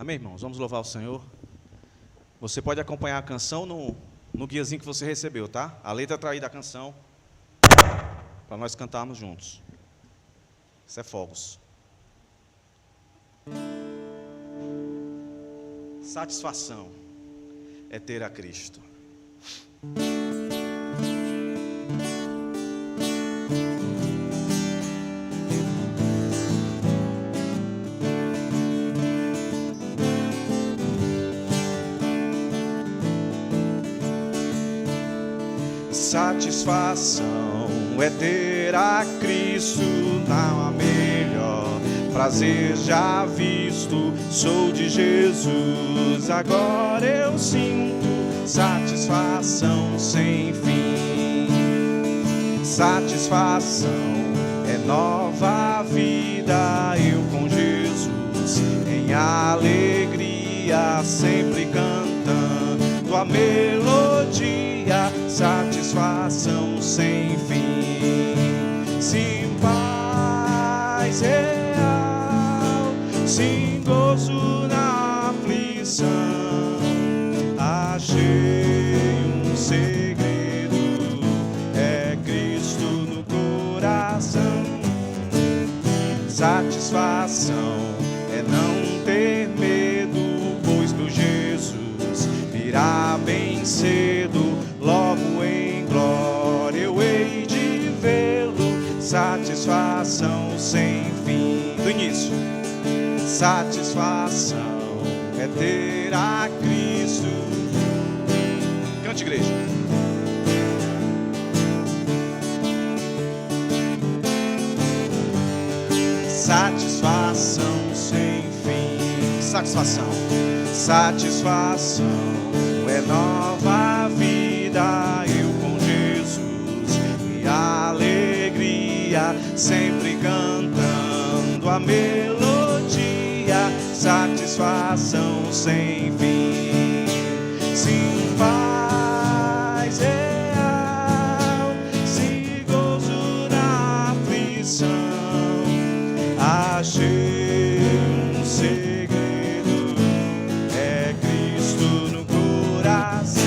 Amém, irmãos? Vamos louvar o Senhor. Você pode acompanhar a canção no guiazinho que você recebeu, tá? A letra está aí da canção, para nós cantarmos juntos. Isso é fogos. Satisfação é ter a Cristo. Satisfação é ter a Cristo, não há melhor prazer já visto. Sou de Jesus, agora eu sinto satisfação sem fim. Satisfação é nova vida, eu com Jesus em alegria, sempre cantando a melodia. Satisfação sem fim, sim, paz real, sim, gozo na aflição. Achei um segredo, é Cristo no coração. Satisfação é não ter medo, pois meu Jesus virá bem cedo. Logo em glória eu hei de vê-lo. Satisfação sem fim. Do início. Satisfação é ter a Cristo. Cante, igreja. Satisfação sem fim. Satisfação. Satisfação é nova vida, eu com Jesus e alegria, sempre cantando a melodia. Satisfação sem fim, sim, paz real, sim, gozo na aflição. Achei um segredo, é Cristo no coração.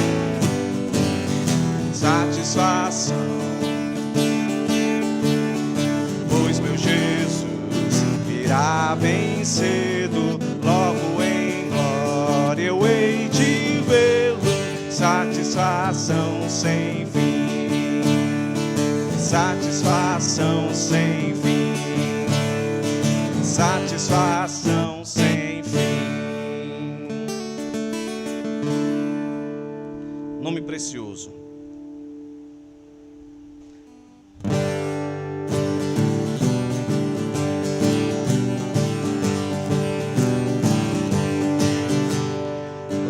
Satisfação, pois meu Jesus virá bem cedo. Logo em glória eu hei de vê-lo. Satisfação sem fim, satisfação sem fim, satisfação sem fim. Nome precioso.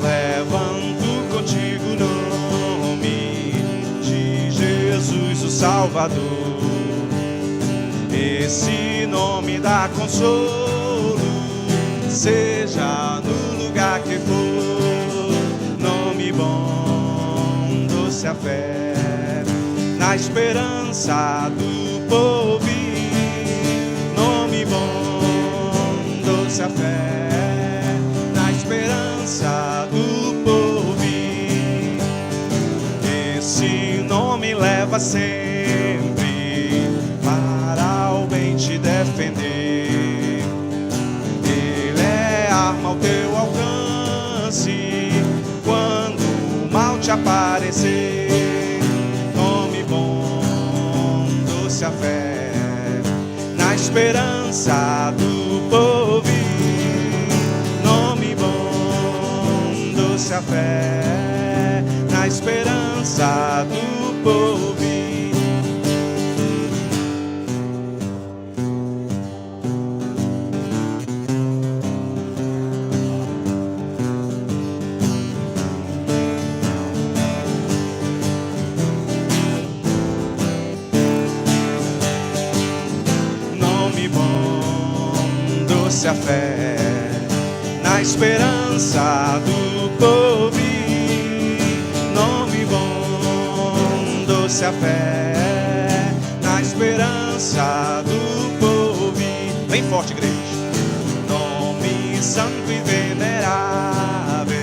Levanto contigo o nome de Jesus, o Salvador. Esse nome dá consolo, seja no lugar que for. Nome bom, doce a fé, na esperança do porvir. Nome bom, doce a fé, na esperança do porvir. Esse nome leva sempre para o bem te defender. Ele é arma ao teu alcance quando o mal te aparecer. Nome bom, doce a fé, na esperança do porvir. Nome bom, doce a fé, na esperança do porvir. A fé, na esperança do porvir. Nome bom, doce a fé, na esperança do porvir. Bem forte, igreja. Nome santo e venerável,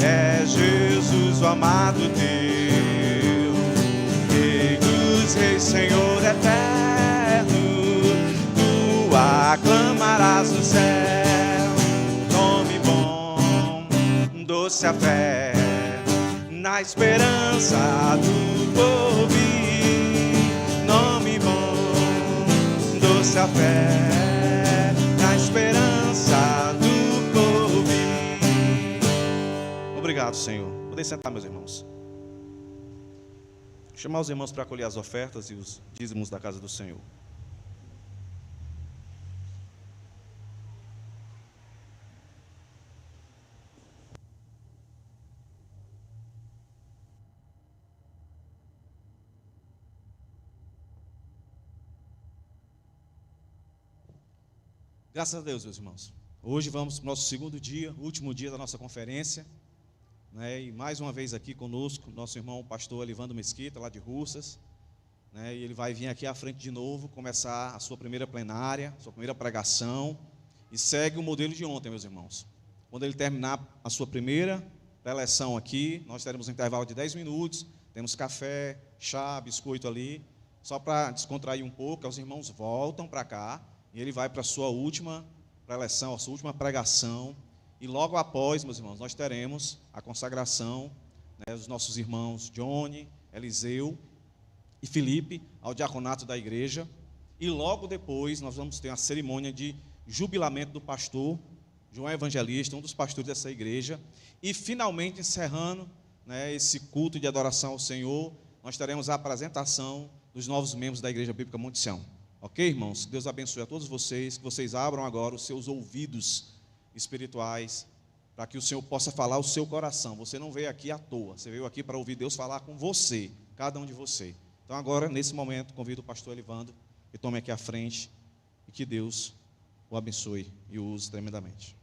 é Jesus o amado Deus, Rei dos reis, Senhor eterno, tu aclamarás no céu, nome bom, doce a fé, na esperança do porvir, nome bom, doce a fé, na esperança do porvir. Obrigado, Senhor. Podem sentar, meus irmãos. Vou chamar os irmãos para acolher as ofertas e os dízimos da casa do Senhor. Graças a Deus, meus irmãos. Hoje vamos para o nosso segundo dia, último dia da nossa conferência, né? E mais uma vez aqui conosco, nosso irmão pastor Elivando Mesquita, lá de Russas, né? E ele vai vir aqui à frente de novo, começar a sua primeira plenária, sua primeira pregação, e segue o modelo de ontem, meus irmãos. Quando ele terminar a sua primeira preleção aqui, nós teremos um intervalo de 10 minutos, temos café, chá, biscoito ali, só para descontrair um pouco, os irmãos voltam para cá, e ele vai para a sua última preleção, a sua última pregação. E logo após, meus irmãos, nós teremos a consagração, né, dos nossos irmãos Johnny, Eliseu e Felipe ao diaconato da igreja. E logo depois nós vamos ter a cerimônia de jubilamento do pastor João Evangelista, um dos pastores dessa igreja. E finalmente, encerrando, né, esse culto de adoração ao Senhor, nós teremos a apresentação dos novos membros da Igreja Bíblica Monte Sião. Ok, irmãos? Que Deus abençoe a todos vocês, que vocês abram agora os seus ouvidos espirituais, para que o Senhor possa falar ao seu coração. Você não veio aqui à toa, você veio aqui para ouvir Deus falar com você, cada um de vocês. Então agora, nesse momento, convido o pastor Elivando, que tome aqui à frente, e que Deus o abençoe e o use tremendamente.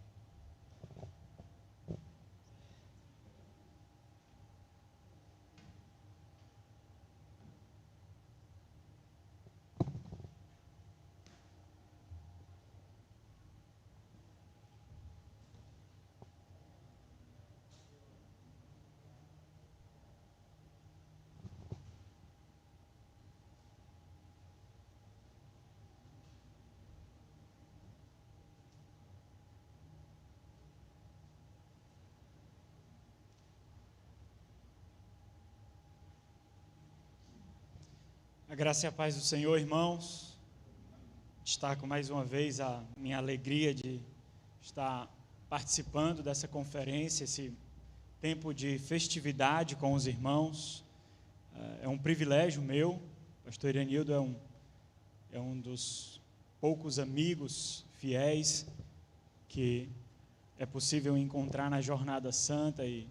A graça e a paz do Senhor, irmãos. Destaco mais uma vez a minha alegria de estar participando dessa conferência, esse tempo de festividade com os irmãos. É um privilégio meu. O pastor Iranildo é um dos poucos amigos fiéis que é possível encontrar na jornada santa e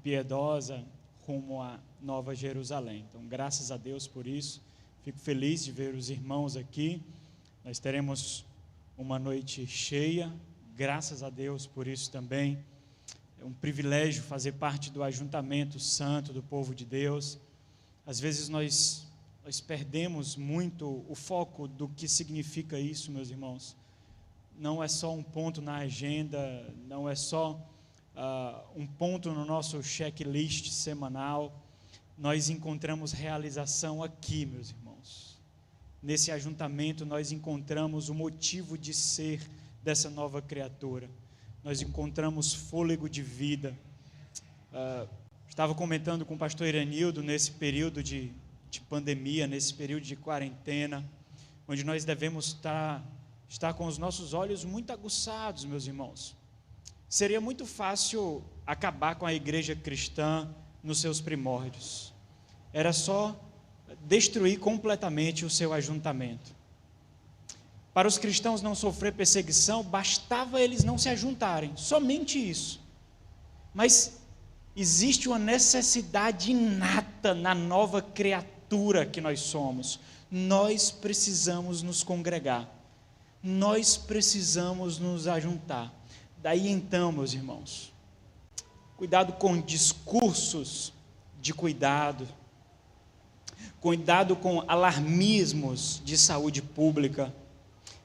piedosa rumo à Nova Jerusalém. Então, graças a Deus por isso. Fico feliz de ver os irmãos aqui. Nós teremos uma noite cheia. Graças a Deus por isso também. É um privilégio fazer parte do ajuntamento santo do povo de Deus. Às vezes nós perdemos muito o foco do que significa isso, meus irmãos. Não é só um ponto na agenda, não é só um ponto no nosso checklist semanal. Nós encontramos realização aqui, meus irmãos. Nesse ajuntamento nós encontramos o motivo de ser dessa nova criatura. Nós encontramos fôlego de vida. Estava comentando com o pastor Iranildo nesse período de pandemia, nesse período de quarentena, onde nós devemos estar com os nossos olhos muito aguçados, meus irmãos. Seria muito fácil acabar com a igreja cristã nos seus primórdios. Era só destruir completamente o seu ajuntamento. Para os cristãos não sofrer perseguição, bastava eles não se ajuntarem, somente isso. Mas existe uma necessidade inata na nova criatura que nós somos. Nós precisamos nos congregar. Nós precisamos nos ajuntar. Daí então, meus irmãos, cuidado com discursos de cuidado com alarmismos de saúde pública.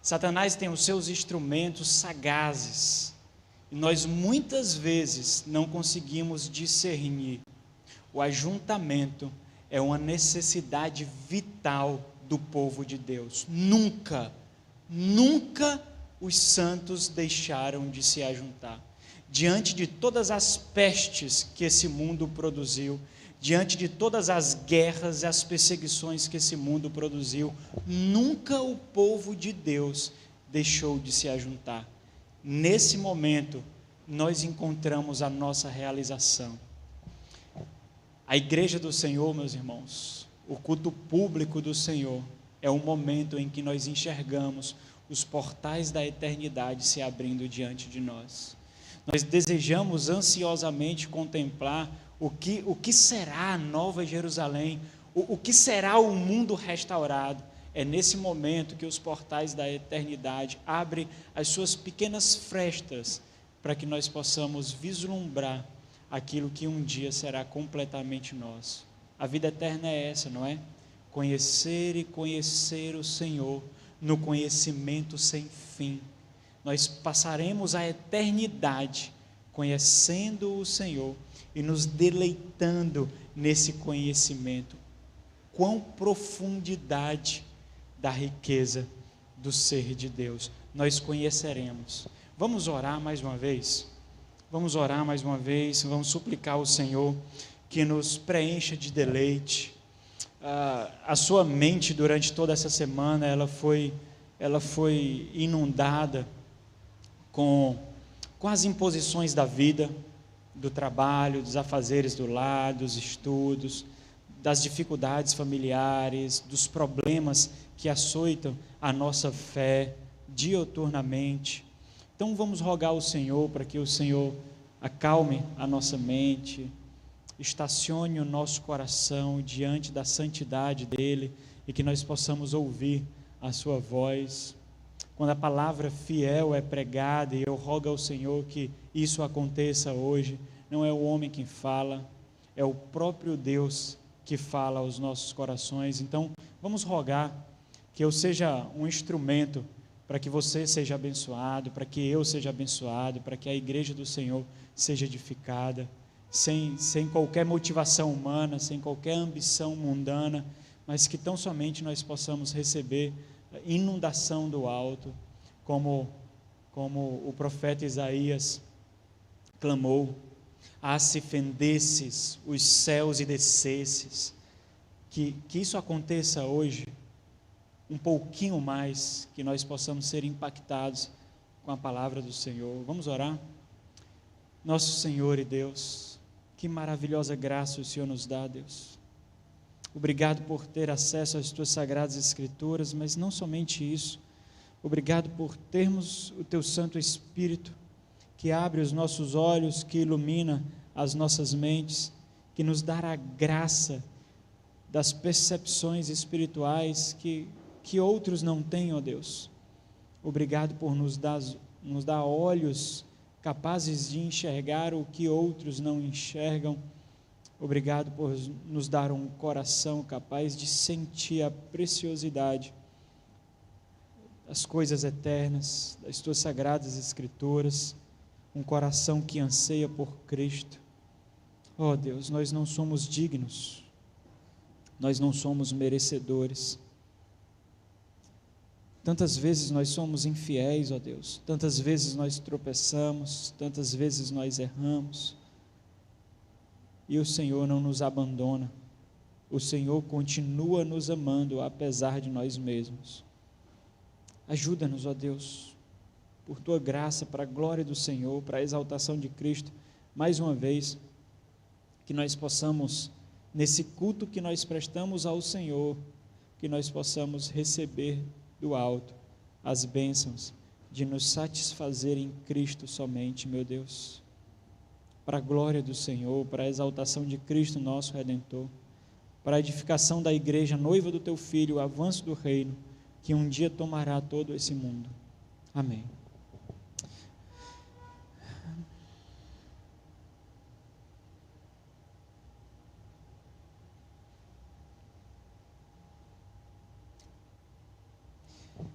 Satanás tem os seus instrumentos sagazes, e nós muitas vezes não conseguimos discernir. O ajuntamento é uma necessidade vital do povo de Deus. Nunca os santos deixaram de se ajuntar. Diante de todas as pestes que esse mundo produziu, diante de todas as guerras e as perseguições que esse mundo produziu, nunca o povo de Deus deixou de se ajuntar. Nesse momento, nós encontramos a nossa realização. A igreja do Senhor, meus irmãos, o culto público do Senhor, é o momento em que nós enxergamos os portais da eternidade se abrindo diante de nós. Nós desejamos ansiosamente contemplar o que será a Nova Jerusalém, o que será o mundo restaurado. É nesse momento que os portais da eternidade abrem as suas pequenas frestas para que nós possamos vislumbrar aquilo que um dia será completamente nosso. A vida eterna é essa, não é? Conhecer e conhecer o Senhor no conhecimento sem fim. Nós passaremos a eternidade conhecendo o Senhor e nos deleitando nesse conhecimento. Quão profundidade da riqueza do ser de Deus nós conheceremos. Vamos orar mais uma vez? Vamos orar mais uma vez, vamos suplicar ao Senhor que nos preencha de deleite. A sua mente durante toda essa semana, ela foi inundada com as imposições da vida, do trabalho, dos afazeres do lar, dos estudos, das dificuldades familiares, dos problemas que açoitam a nossa fé diuturnamente. Então vamos rogar ao Senhor para que o Senhor acalme a nossa mente, estacione o nosso coração diante da santidade dEle e que nós possamos ouvir a sua voz. Quando a palavra fiel é pregada, e eu rogo ao Senhor que isso aconteça hoje, não é o homem quem fala, é o próprio Deus que fala aos nossos corações. Então vamos rogar que eu seja um instrumento para que você seja abençoado, para que eu seja abençoado, para que a igreja do Senhor seja edificada, sem qualquer motivação humana, sem qualquer ambição mundana, mas que tão somente nós possamos receber inundação do alto, como o profeta Isaías clamou: ah, se fendesses os céus e descesses. Que isso aconteça hoje, um pouquinho mais, que nós possamos ser impactados com a palavra do Senhor. Vamos orar? Nosso Senhor e Deus, que maravilhosa graça o Senhor nos dá, Deus. Obrigado por ter acesso às tuas sagradas escrituras, mas não somente isso. Obrigado por termos o teu Santo Espírito, que abre os nossos olhos, que ilumina as nossas mentes, que nos dá a graça das percepções espirituais que outros não têm, ó Deus. Obrigado por nos dar olhos capazes de enxergar o que outros não enxergam. Obrigado por nos dar um coração capaz de sentir a preciosidade das coisas eternas, das tuas sagradas escrituras, um coração que anseia por Cristo. Oh Deus, nós não somos dignos, nós não somos merecedores. Tantas vezes nós somos infiéis, ó Deus, tantas vezes nós tropeçamos, tantas vezes nós erramos, e o Senhor não nos abandona, o Senhor continua nos amando apesar de nós mesmos. Ajuda-nos, ó Deus, por Tua graça, para a glória do Senhor, para a exaltação de Cristo, mais uma vez, que nós possamos, nesse culto que nós prestamos ao Senhor, que nós possamos receber do alto as bênçãos de nos satisfazer em Cristo somente, meu Deus, para a glória do Senhor, para a exaltação de Cristo nosso Redentor, para a edificação da igreja, noiva do Teu Filho, o avanço do reino, que um dia tomará todo esse mundo. Amém.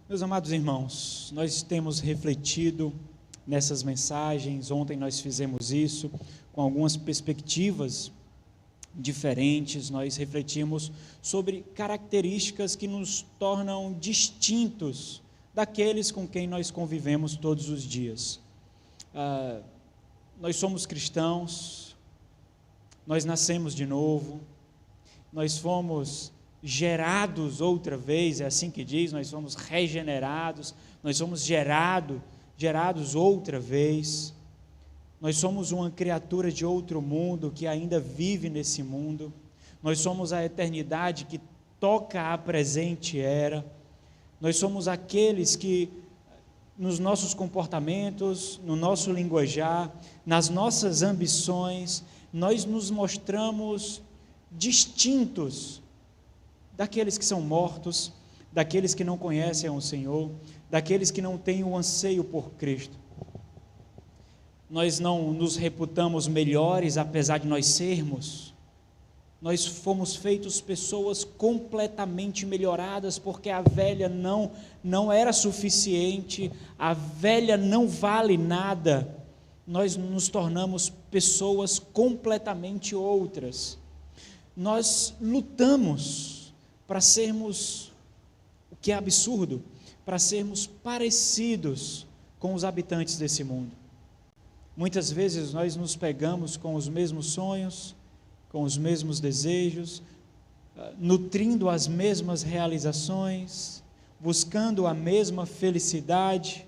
Meus amados irmãos, nós temos refletido nessas mensagens, ontem nós fizemos isso, com algumas perspectivas diferentes, nós refletimos sobre características que nos tornam distintos daqueles com quem nós convivemos todos os dias. Nós somos cristãos, nós nascemos de novo, nós fomos gerados outra vez, é assim que diz, nós somos regenerados, nós somos gerados outra vez, nós somos uma criatura de outro mundo que ainda vive nesse mundo, nós somos a eternidade que toca a presente era, nós somos aqueles que nos nossos comportamentos, no nosso linguajar, nas nossas ambições, nós nos mostramos distintos daqueles que são mortos, daqueles que não conhecem o Senhor, daqueles que não têm o anseio por Cristo. Nós não nos reputamos melhores, apesar de nós sermos. Nós fomos feitos pessoas completamente melhoradas, porque a velha não era suficiente, a velha não vale nada. Nós nos tornamos pessoas completamente outras. Nós lutamos para sermos, o que é absurdo, para sermos parecidos com os habitantes desse mundo. Muitas vezes nós nos pegamos com os mesmos sonhos, com os mesmos desejos, nutrindo as mesmas realizações, buscando a mesma felicidade,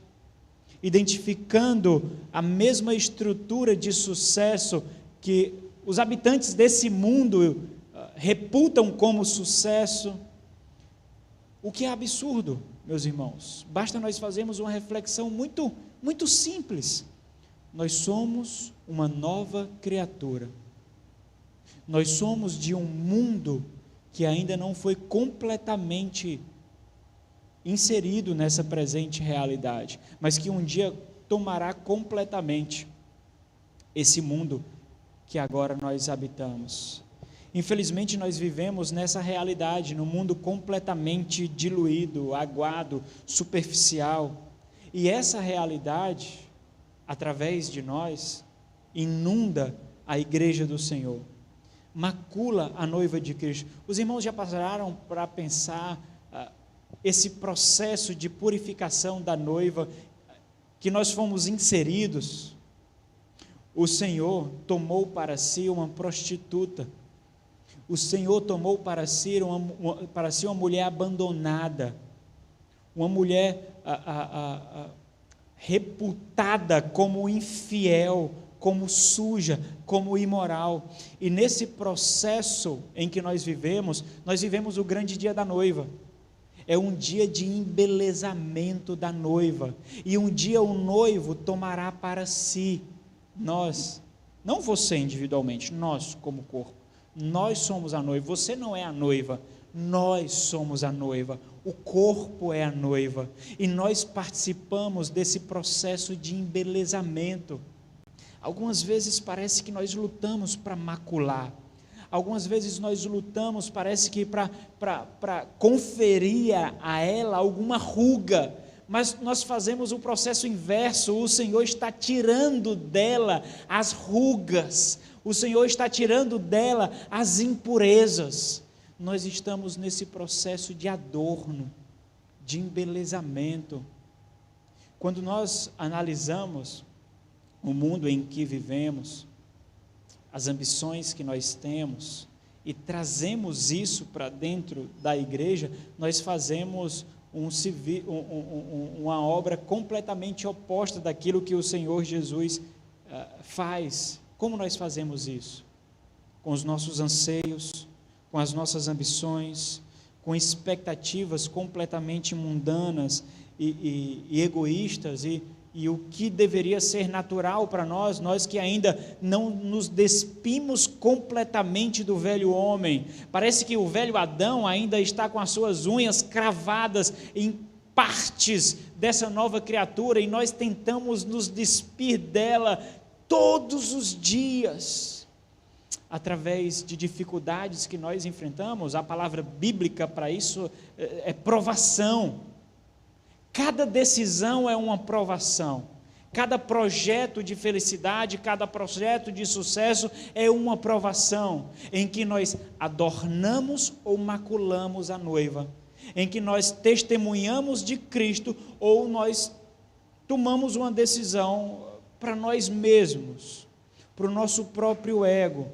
identificando a mesma estrutura de sucesso que os habitantes desse mundo reputam como sucesso, o que é absurdo, meus irmãos. Basta nós fazermos uma reflexão muito simples. Nós somos uma nova criatura. Nós somos de um mundo que ainda não foi completamente inserido nessa presente realidade, mas que um dia tomará completamente esse mundo que agora nós habitamos. Infelizmente, nós vivemos nessa realidade, num mundo completamente diluído, aguado, superficial. E essa realidade, através de nós, inunda a igreja do Senhor, macula a noiva de Cristo. Os irmãos já passaram para pensar esse processo de purificação da noiva que nós fomos inseridos? O Senhor tomou para si uma prostituta. O Senhor tomou para si uma mulher abandonada, uma mulher reputada como infiel, como suja, como imoral. E nesse processo em que nós vivemos o grande dia da noiva. É um dia de embelezamento da noiva. E um dia o noivo tomará para si, nós, não você individualmente, nós como corpo. Nós somos a noiva, você não é a noiva, nós somos a noiva, o corpo é a noiva, e nós participamos desse processo de embelezamento. Algumas vezes parece que nós lutamos para macular, algumas vezes nós lutamos, parece que para conferir a ela alguma ruga, mas nós fazemos o processo inverso. O Senhor está tirando dela as rugas, o Senhor está tirando dela as impurezas. Nós estamos nesse processo de adorno, de embelezamento. Quando nós analisamos o mundo em que vivemos, as ambições que nós temos, e trazemos isso para dentro da igreja, nós fazemos uma obra completamente oposta daquilo que o Senhor Jesus faz. Como nós fazemos isso? Com os nossos anseios, com as nossas ambições, com expectativas completamente mundanas e egoístas, e o que deveria ser natural para nós que ainda não nos despimos completamente do velho homem. Parece que o velho Adão ainda está com as suas unhas cravadas em partes dessa nova criatura, e nós tentamos nos despir dela todos os dias, através de dificuldades que nós enfrentamos. A palavra bíblica para isso é provação. Cada decisão é uma provação. Cada projeto de felicidade, cada projeto de sucesso é uma provação em que nós adornamos ou maculamos a noiva, em que nós testemunhamos de Cristo ou nós tomamos uma decisão para nós mesmos, para o nosso próprio ego.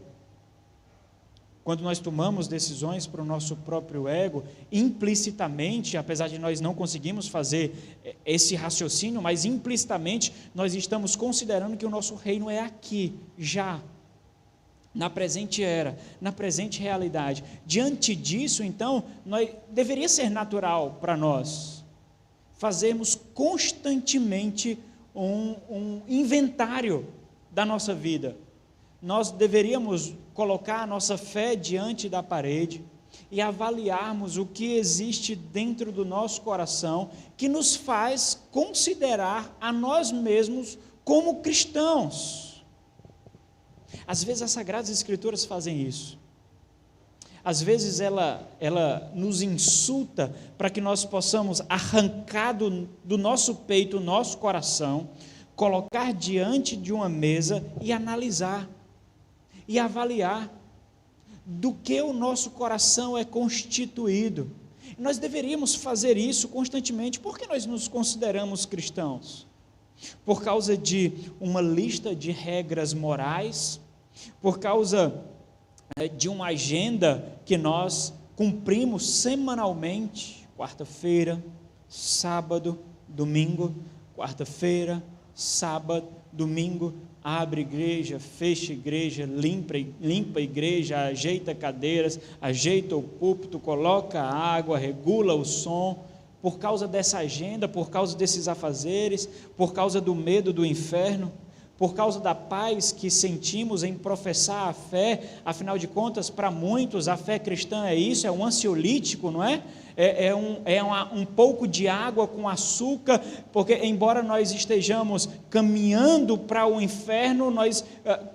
Quando nós tomamos decisões para o nosso próprio ego, implicitamente, apesar de nós não conseguirmos fazer esse raciocínio, mas implicitamente nós estamos considerando que o nosso reino é aqui, já, na presente era, na presente realidade. Diante disso, então, deveria ser natural para nós fazermos constantemente um inventário da nossa vida. Nós deveríamos colocar a nossa fé diante da parede e avaliarmos o que existe dentro do nosso coração que nos faz considerar a nós mesmos como cristãos. Às vezes as Sagradas Escrituras fazem isso. Às vezes ela nos insulta para que nós possamos arrancar do nosso peito, o nosso coração, colocar diante de uma mesa e analisar e avaliar do que o nosso coração é constituído. Nós deveríamos fazer isso constantemente, porque nós nos consideramos cristãos. Por causa de uma lista de regras morais, por causa de uma agenda que nós cumprimos semanalmente, quarta-feira, sábado, domingo, quarta-feira, sábado, domingo, abre igreja, fecha igreja, limpa a igreja, ajeita cadeiras, ajeita o púlpito, coloca água, regula o som. Por causa dessa agenda, por causa desses afazeres, por causa do medo do inferno, por causa da paz que sentimos em professar a fé. Afinal de contas, para muitos a fé cristã é isso, é um ansiolítico, não é? Um pouco de água com açúcar, porque embora nós estejamos caminhando para o inferno, nós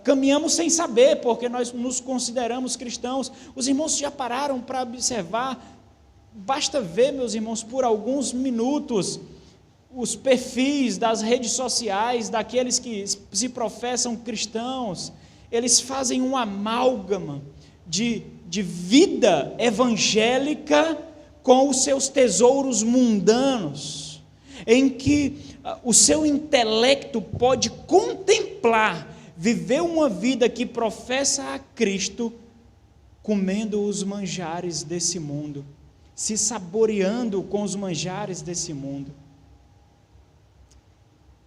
caminhamos sem saber, porque nós nos consideramos cristãos. Os irmãos já pararam para observar? Basta ver, meus irmãos, por alguns minutos, os perfis das redes sociais, daqueles que se professam cristãos. Eles fazem um amálgama de vida evangélica com os seus tesouros mundanos, em que o seu intelecto pode contemplar, viver uma vida que professa a Cristo, comendo os manjares desse mundo, se saboreando com os manjares desse mundo.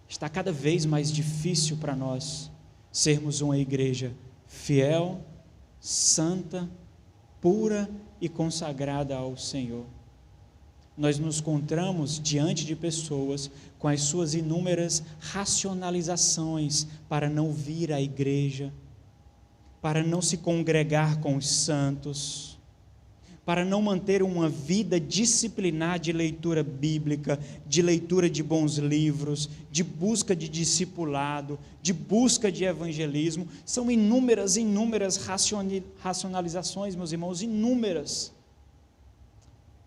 Está cada vez mais difícil para nós sermos uma igreja fiel, santa, pura e consagrada ao Senhor. Nós nos encontramos diante de pessoas com as suas inúmeras racionalizações para não vir à igreja, para não se congregar com os santos, para não manter uma vida disciplinar de leitura bíblica, de leitura de bons livros, de busca de discipulado, de busca de evangelismo. São inúmeras racionalizações, meus irmãos, inúmeras.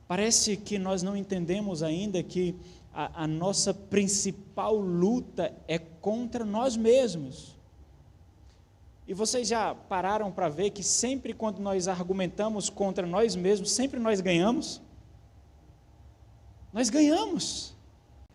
Parece que nós não entendemos ainda que a nossa principal luta é contra nós mesmos. E vocês já pararam para ver que sempre quando nós argumentamos contra nós mesmos, sempre nós ganhamos? Nós ganhamos.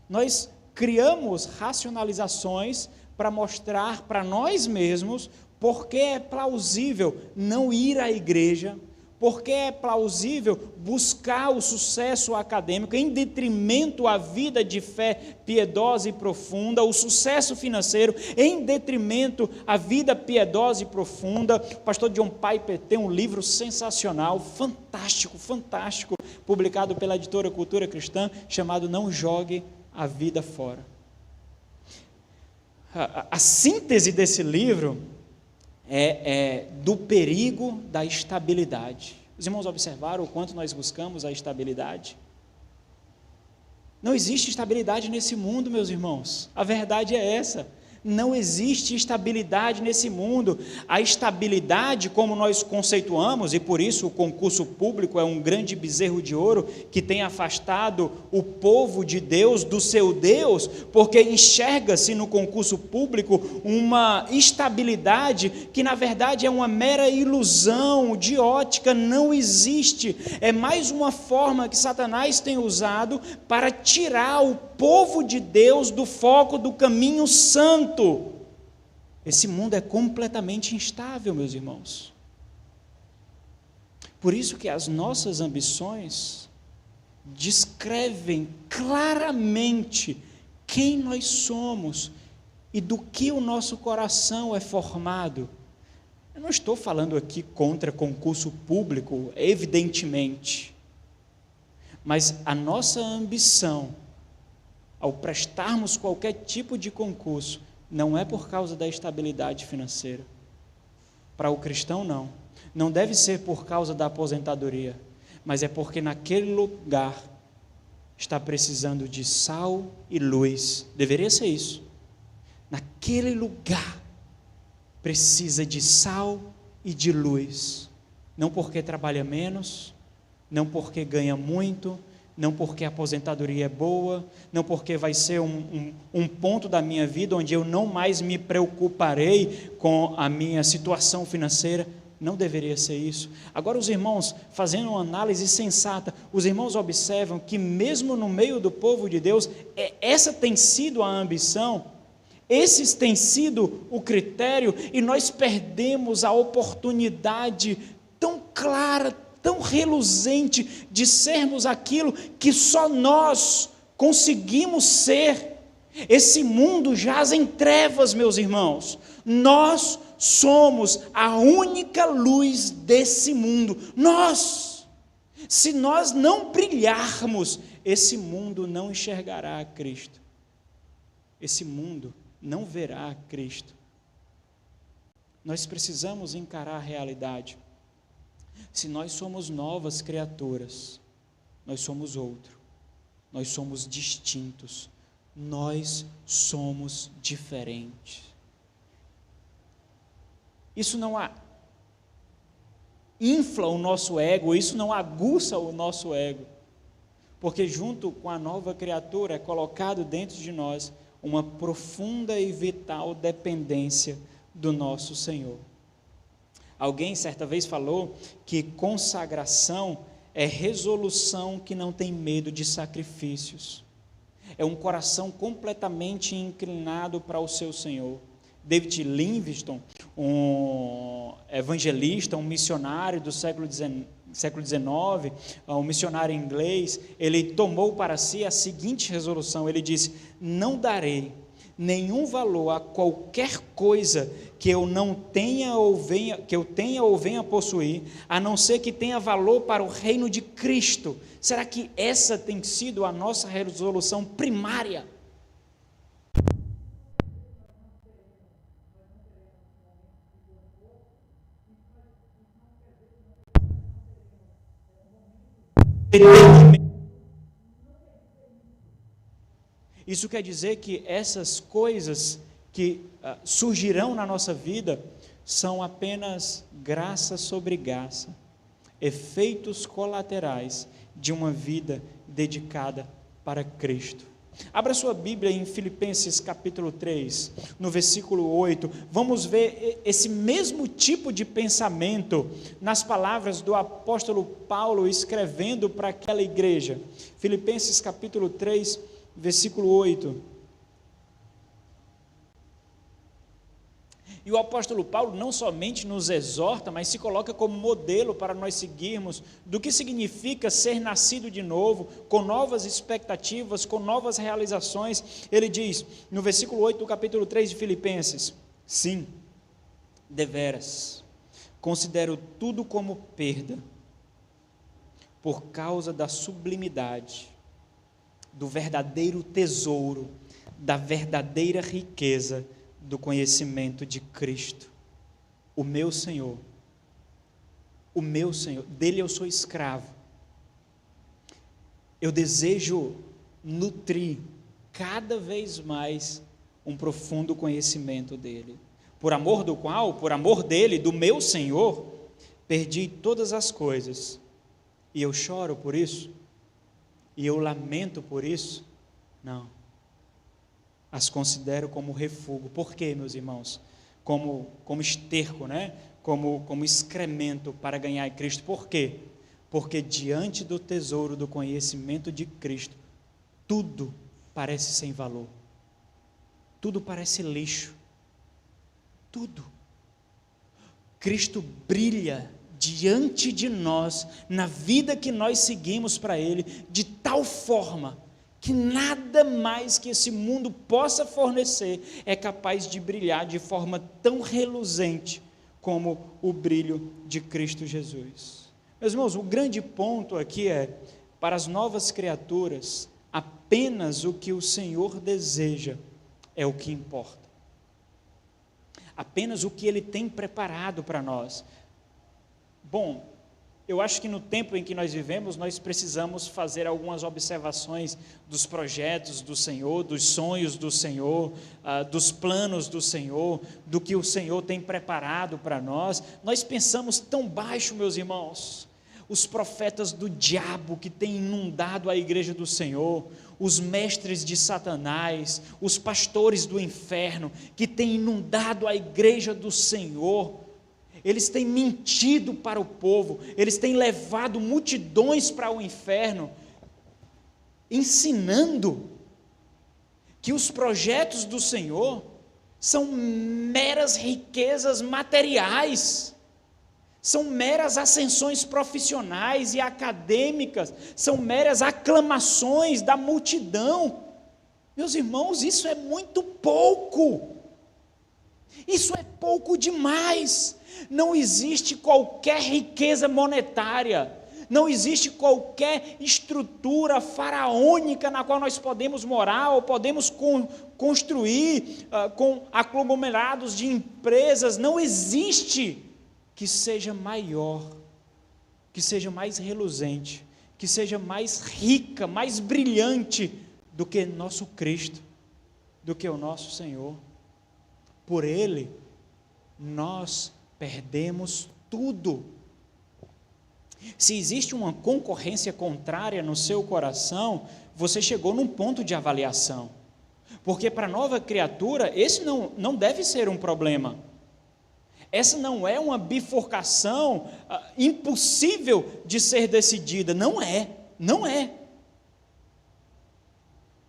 Nós criamos racionalizações para mostrar para nós mesmos porque é plausível não ir à igreja, porque é plausível buscar o sucesso acadêmico em detrimento à vida de fé piedosa e profunda, o sucesso financeiro em detrimento à vida piedosa e profunda. O pastor John Piper tem um livro sensacional, fantástico, publicado pela editora Cultura Cristã, chamado Não Jogue a Vida Fora. A síntese desse livro é do perigo da estabilidade. Os irmãos observaram o quanto nós buscamos a estabilidade? Não existe estabilidade nesse mundo, meus irmãos. A verdade é essa. Não existe estabilidade nesse mundo. A estabilidade, como nós conceituamos, e por isso o concurso público é um grande bezerro de ouro que tem afastado o povo de Deus do seu Deus, porque enxerga-se no concurso público uma estabilidade que na verdade é uma mera ilusão de ótica, não existe. É mais uma forma que Satanás tem usado para tirar o povo de Deus do foco do caminho santo. Esse mundo é completamente instável, meus irmãos. Por isso que as nossas ambições descrevem claramente quem nós somos e do que o nosso coração é formado. Eu não estou falando aqui contra concurso público, evidentemente, mas a nossa ambição, ao prestarmos qualquer tipo de concurso, não é por causa da estabilidade financeira. Para o cristão, não. Não deve ser por causa da aposentadoria, mas é porque naquele lugar está precisando de sal e luz. Deveria ser isso. Naquele lugar precisa de sal e de luz. Não porque trabalha menos, não porque ganha muito, não porque a aposentadoria é boa, não porque vai ser um ponto da minha vida onde eu não mais me preocuparei com a minha situação financeira. Não deveria ser isso. Agora os irmãos, fazendo uma análise sensata, os irmãos observam que mesmo no meio do povo de Deus, essa tem sido a ambição, esse tem sido o critério, e nós perdemos a oportunidade tão clara, tão reluzente de sermos aquilo que só nós conseguimos ser. Esse mundo jaz em trevas, meus irmãos. Nós somos a única luz desse mundo. Se nós não brilharmos, esse mundo não enxergará a Cristo. Esse mundo não verá a Cristo. Nós precisamos encarar a realidade. Se nós somos novas criaturas, nós somos outro, nós somos distintos, nós somos diferentes. Isso não infla o nosso ego, isso não aguça o nosso ego, porque junto com a nova criatura é colocado dentro de nós uma profunda e vital dependência do nosso Senhor. Alguém certa vez falou que consagração é resolução que não tem medo de sacrifícios. É um coração completamente inclinado para o seu Senhor. David Livingstone, um evangelista, um missionário do século XIX, um missionário inglês, ele tomou para si a seguinte resolução, ele disse: não darei nenhum valor a qualquer coisa que eu tenha ou venha possuir, a não ser que tenha valor para o reino de Cristo. Será que essa tem sido a nossa resolução primária? Isso quer dizer que essas coisas que surgirão na nossa vida são apenas graça sobre graça, efeitos colaterais de uma vida dedicada para Cristo. Abra sua Bíblia em Filipenses capítulo 3, no versículo 8, vamos ver esse mesmo tipo de pensamento nas palavras do apóstolo Paulo escrevendo para aquela igreja. Filipenses capítulo 3, versículo 8. E o apóstolo Paulo não somente nos exorta, mas se coloca como modelo para nós seguirmos do que significa ser nascido de novo, com novas expectativas, com novas realizações. Ele diz, no versículo 8 do capítulo 3 de Filipenses: sim, deveras, considero tudo como perda, por causa da sublimidade, do verdadeiro tesouro, da verdadeira riqueza do conhecimento de Cristo, o meu Senhor, dele eu sou escravo. Eu desejo nutrir cada vez mais um profundo conhecimento dele, por amor do qual, por amor dele, do meu Senhor, perdi todas as coisas, e eu choro por isso, e eu lamento por isso? Não. As considero como refúgio. Por quê, meus irmãos? Como esterco, né? Como excremento para ganhar em Cristo. Por quê? Porque diante do tesouro do conhecimento de Cristo, tudo parece sem valor. Tudo parece lixo. Tudo. Cristo brilha diante de nós, na vida que nós seguimos para Ele, de tal forma que nada mais que esse mundo possa fornecer é capaz de brilhar de forma tão reluzente como o brilho de Cristo Jesus. Meus irmãos, o grande ponto aqui é, para as novas criaturas, apenas o que o Senhor deseja é o que importa. Apenas o que Ele tem preparado para nós. Bom, eu acho que no tempo em que nós vivemos, nós precisamos fazer algumas observações dos projetos do Senhor, dos sonhos do Senhor, dos planos do Senhor, do que o Senhor tem preparado para nós. Nós pensamos tão baixo, meus irmãos. Os profetas do diabo que têm inundado a igreja do Senhor, os mestres de Satanás, os pastores do inferno que têm inundado a igreja do Senhor, eles têm mentido para o povo, eles têm levado multidões para o inferno, ensinando que os projetos do Senhor são meras riquezas materiais, são meras ascensões profissionais e acadêmicas, são meras aclamações da multidão. Meus irmãos, isso é muito pouco, isso é pouco demais. Não existe qualquer riqueza monetária, não existe qualquer estrutura faraônica na qual nós podemos morar ou podemos construir com aglomerados de empresas. Não existe que seja maior, que seja mais reluzente, que seja mais rica, mais brilhante do que nosso Cristo, do que o nosso Senhor. Por Ele, nós perdemos tudo. Se existe uma concorrência contrária no seu coração, você chegou num ponto de avaliação, porque para a nova criatura, esse não deve ser um problema. Essa não é uma bifurcação impossível de ser decidida, não é.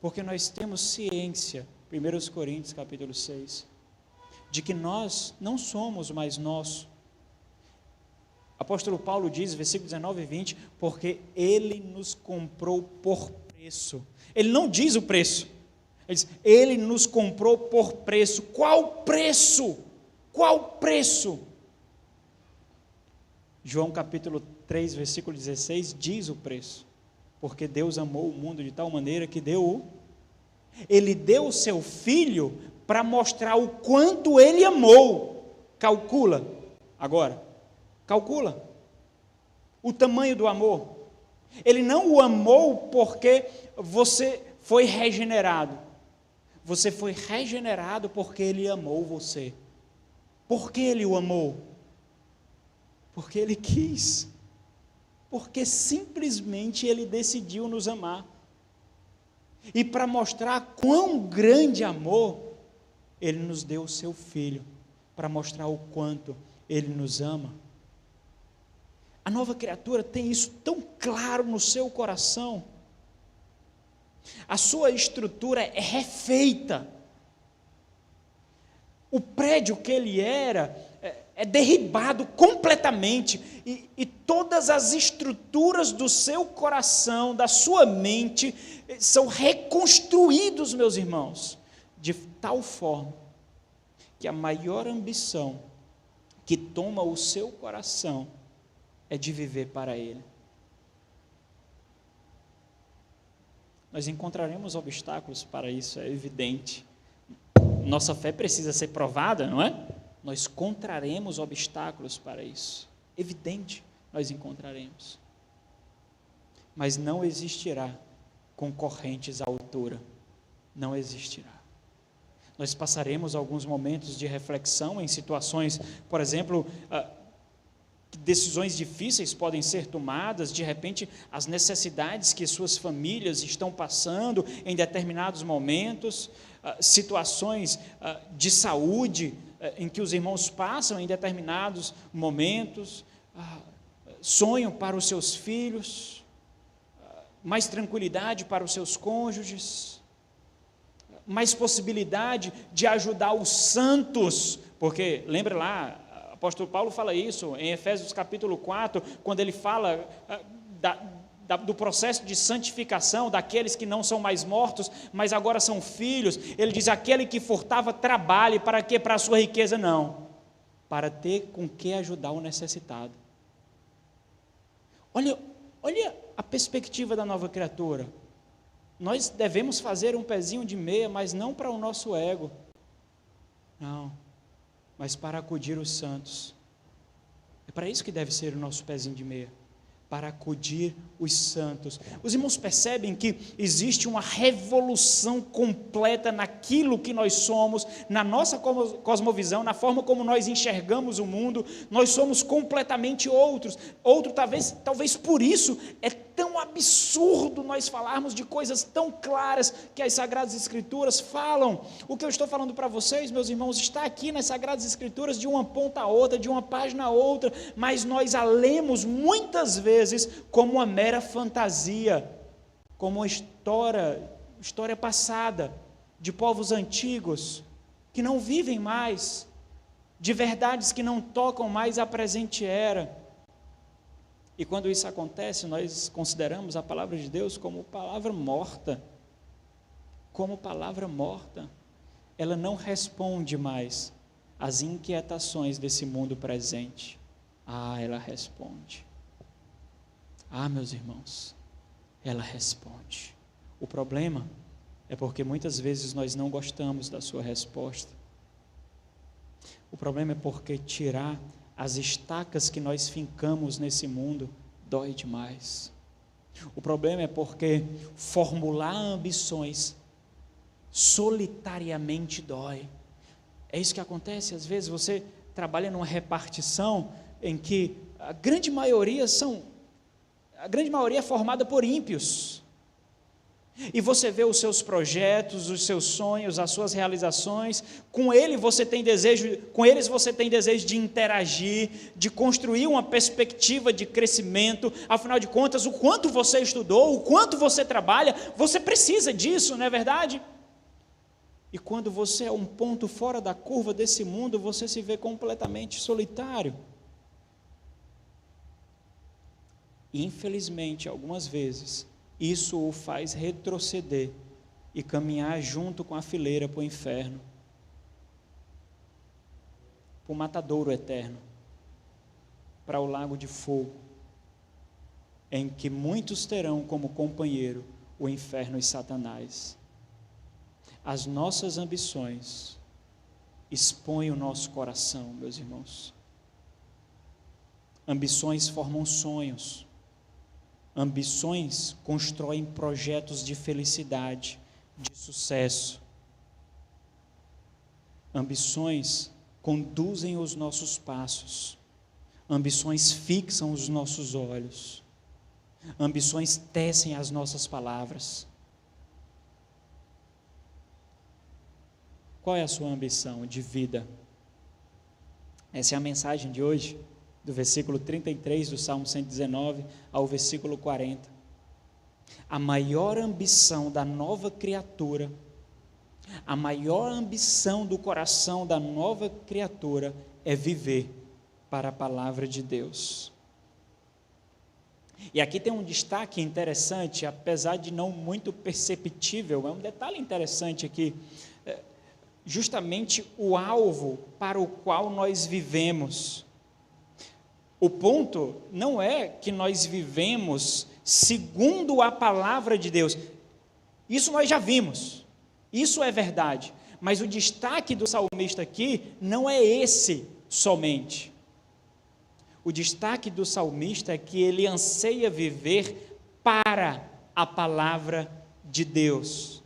Porque nós temos ciência, 1 Coríntios capítulo 6, de que nós não somos mais nossos. Apóstolo Paulo diz, versículos 19 e 20, porque Ele nos comprou por preço. Ele não diz o preço, ele diz, Ele nos comprou por preço. Qual preço? Qual preço? João capítulo 3, versículo 16, diz o preço. Porque Deus amou o mundo de tal maneira que Ele deu o seu Filho para mostrar o quanto Ele amou. Calcula o tamanho do amor. Ele não o amou porque você foi regenerado. Você foi regenerado porque Ele amou você. Por que Ele o amou? Porque Ele quis. Porque simplesmente Ele decidiu nos amar. E para mostrar quão grande amor, Ele nos deu o seu Filho, para mostrar o quanto Ele nos ama. A nova criatura tem isso tão claro no seu coração. A sua estrutura é refeita. O prédio que ele era é derribado completamente, e todas as estruturas do seu coração, da sua mente, são reconstruídos, meus irmãos, de tal forma que a maior ambição que toma o seu coração é de viver para Ele. Nós encontraremos obstáculos para isso, é evidente. Nossa fé precisa ser provada, não é? Nós encontraremos obstáculos para isso. Evidente, nós encontraremos. Mas não existirá concorrentes à altura. Não existirá. Nós passaremos alguns momentos de reflexão em situações, por exemplo, decisões difíceis podem ser tomadas, de repente as necessidades que suas famílias estão passando em determinados momentos, situações de saúde em que os irmãos passam em determinados momentos, sonho para os seus filhos, mais tranquilidade para os seus cônjuges, mais possibilidade de ajudar os santos, porque lembra lá, o apóstolo Paulo fala isso em Efésios capítulo 4, quando ele fala do processo de santificação daqueles que não são mais mortos, mas agora são filhos. Ele diz: aquele que furtava, trabalhe, para quê? Para a sua riqueza? Não, para ter com que ajudar o necessitado. Olha a perspectiva da nova criatura. Nós devemos fazer um pezinho de meia, mas não para o nosso ego, não, mas para acudir os santos. É para isso que deve ser o nosso pezinho de meia, para acudir os santos. Os irmãos percebem que existe uma revolução completa naquilo que nós somos, na nossa cosmovisão, na forma como nós enxergamos o mundo. Nós somos completamente outros. Talvez por isso é tão absurdo nós falarmos de coisas tão claras que as Sagradas Escrituras falam. O que eu estou falando para vocês, meus irmãos, está aqui nas Sagradas Escrituras de uma ponta a outra, de uma página a outra, mas nós a lemos muitas vezes como uma mera fantasia, como uma história passada, de povos antigos, que não vivem mais, de verdades que não tocam mais a presente era. E quando isso acontece, nós consideramos a palavra de Deus como palavra morta. Como palavra morta. Ela não responde mais às inquietações desse mundo presente. Ela responde. Meus irmãos, ela responde. O problema é porque muitas vezes nós não gostamos da sua resposta. O problema é porque tirar as estacas que nós fincamos nesse mundo dói demais. O problema é porque formular ambições solitariamente dói. É isso que acontece, às vezes você trabalha numa repartição em que a grande maioria é formada por ímpios. E você vê os seus projetos, os seus sonhos, as suas realizações, com eles você tem desejo de interagir, de construir uma perspectiva de crescimento. Afinal de contas, o quanto você estudou, o quanto você trabalha, você precisa disso, não é verdade? E quando você é um ponto fora da curva desse mundo, você se vê completamente solitário. E infelizmente, algumas vezes, isso o faz retroceder e caminhar junto com a fileira para o inferno, para o matadouro eterno, para o lago de fogo, em que muitos terão como companheiro o inferno e Satanás. As nossas ambições expõem o nosso coração, meus irmãos. Ambições formam sonhos. Ambições constroem projetos de felicidade, de sucesso. Ambições conduzem os nossos passos. Ambições fixam os nossos olhos. Ambições tecem as nossas palavras. Qual é a sua ambição de vida? Essa é a mensagem de hoje, do versículo 33 do Salmo 119 ao versículo 40. A maior ambição da nova criatura, a maior ambição do coração da nova criatura é viver para a palavra de Deus. E aqui tem um destaque interessante, apesar de não muito perceptível, é um detalhe interessante aqui, justamente o alvo para o qual nós vivemos. O ponto não é que nós vivemos segundo a palavra de Deus. Isso nós já vimos. Isso é verdade. Mas o destaque do salmista aqui não é esse somente. O destaque do salmista é que ele anseia viver para a palavra de Deus.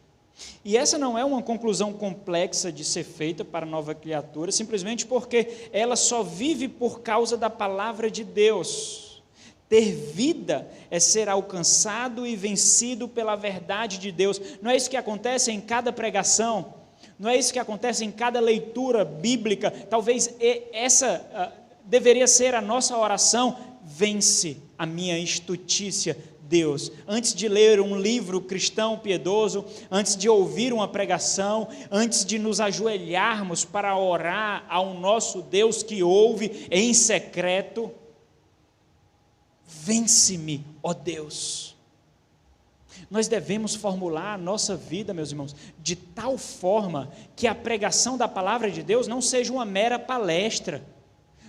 E essa não é uma conclusão complexa de ser feita para a nova criatura, simplesmente porque ela só vive por causa da palavra de Deus. Ter vida é ser alcançado e vencido pela verdade de Deus. Não é isso que acontece em cada pregação, não é isso que acontece em cada leitura bíblica. Talvez essa deveria ser a nossa oração: vence a minha estutícia, Deus. Antes de ler um livro cristão piedoso, antes de ouvir uma pregação, antes de nos ajoelharmos para orar ao nosso Deus que ouve em secreto, vence-me, ó Deus. Nós devemos formular a nossa vida, meus irmãos, de tal forma que a pregação da palavra de Deus não seja uma mera palestra.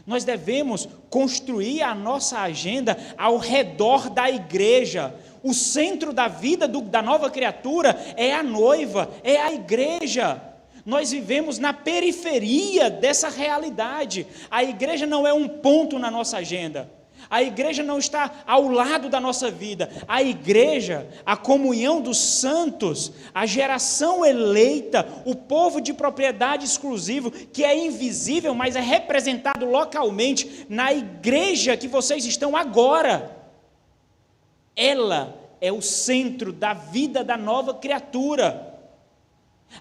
Nós devemos construir a nossa agenda ao redor da igreja. O centro da vida da nova criatura é a noiva, é a igreja. Nós vivemos na periferia dessa realidade. A igreja não é um ponto na nossa agenda. A igreja não está ao lado da nossa vida. A igreja, a comunhão dos santos, a geração eleita, o povo de propriedade exclusiva, que é invisível, mas é representado localmente na igreja que vocês estão agora. Ela é o centro da vida da nova criatura.